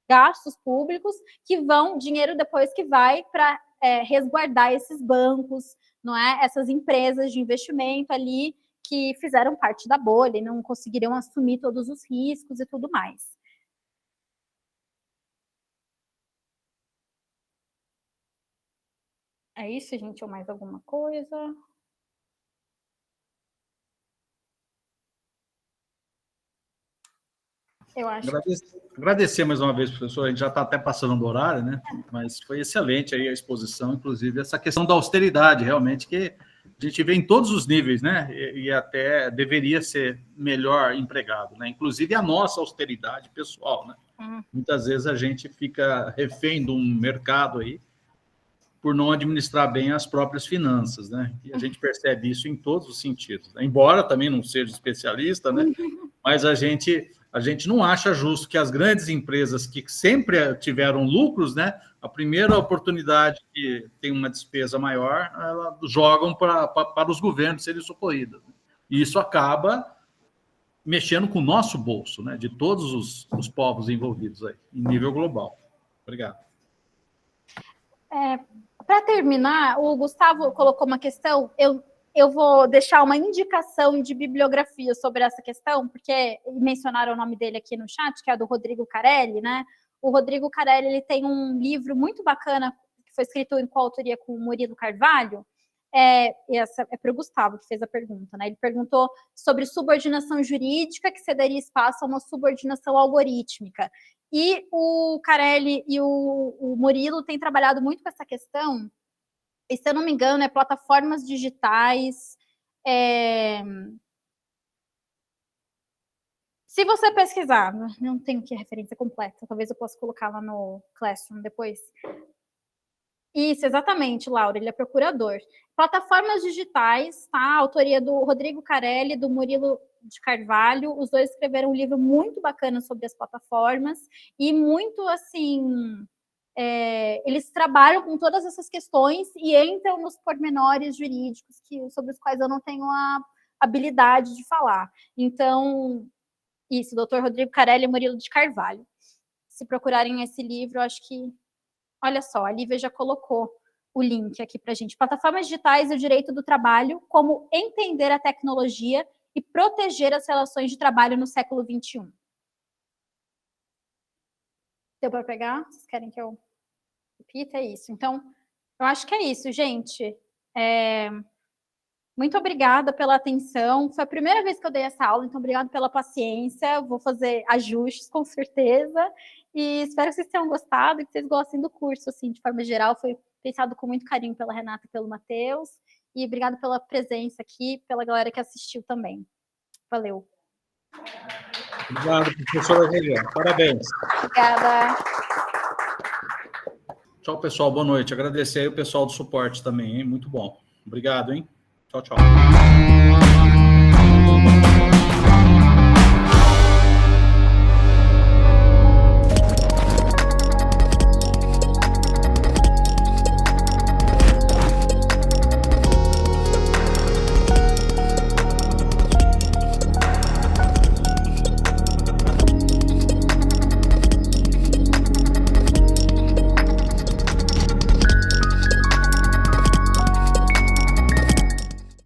gastos públicos que vão, dinheiro depois que vai para resguardar esses bancos, não é? Essas empresas de investimento ali que fizeram parte da bolha e não conseguiriam assumir todos os riscos e tudo mais. É isso, gente, ou mais alguma coisa? eu acho. Agradecer mais uma vez, professor, a gente já está até passando do horário, né? Mas foi excelente aí a exposição, inclusive essa questão da austeridade, realmente, que a gente vê em todos os níveis, né? E até deveria ser melhor empregado, né? Inclusive a nossa austeridade pessoal, né? Muitas vezes a gente fica refém de um mercado aí por não administrar bem as próprias finanças, né? E a gente percebe isso em todos os sentidos, né? Embora também não seja especialista, né? Mas a gente não acha justo que as grandes empresas que sempre tiveram lucros, né? A primeira oportunidade que tem uma despesa maior, elas jogam para os governos serem socorridas. E isso acaba mexendo com o nosso bolso, né? De todos os povos envolvidos aí, em nível global. Obrigado. Para terminar, o Gustavo colocou uma questão, eu vou deixar uma indicação de bibliografia sobre essa questão, porque mencionaram o nome dele aqui no chat, que é do Rodrigo Carelli, né? O Rodrigo Carelli, ele tem um livro muito bacana, que foi escrito em coautoria com o Murilo Carvalho, essa é para o Gustavo, que fez a pergunta, né? Ele perguntou sobre subordinação jurídica que cederia espaço a uma subordinação algorítmica. E o Carelli e o Murilo têm trabalhado muito com essa questão, e se eu não me engano, plataformas digitais. Se você pesquisar, não tenho aqui a referência completa, talvez eu possa colocar lá no Classroom depois. Isso, exatamente, Laura, ele é procurador. Plataformas digitais, tá? A autoria do Rodrigo Carelli, do Murilo de Carvalho, os dois escreveram um livro muito bacana sobre as plataformas e muito, assim, eles trabalham com todas essas questões e entram nos pormenores jurídicos sobre os quais eu não tenho a habilidade de falar. Então, isso, Dr. Rodrigo Carelli e Murilo de Carvalho. Se procurarem esse livro, eu acho que... Olha só, a Lívia já colocou o link aqui para a gente. Plataformas digitais e o direito do trabalho, como entender a tecnologia e proteger as relações de trabalho no século XXI. Deu para pegar? Vocês querem que eu repita? É isso. Então, eu acho que é isso, gente. Muito obrigada pela atenção. Foi a primeira vez que eu dei essa aula, então obrigada pela paciência. Vou fazer ajustes, com certeza. E espero que vocês tenham gostado e que vocês gostem do curso, assim, de forma geral. Foi pensado com muito carinho pela Renata e pelo Matheus. E obrigada pela presença aqui, pela galera que assistiu também. Valeu. Obrigado, professora Regia. Parabéns. Obrigada. Tchau, pessoal. Boa noite. Agradecer aí o pessoal do suporte também, hein? Muito bom. Obrigado, hein? Tchau, tchau.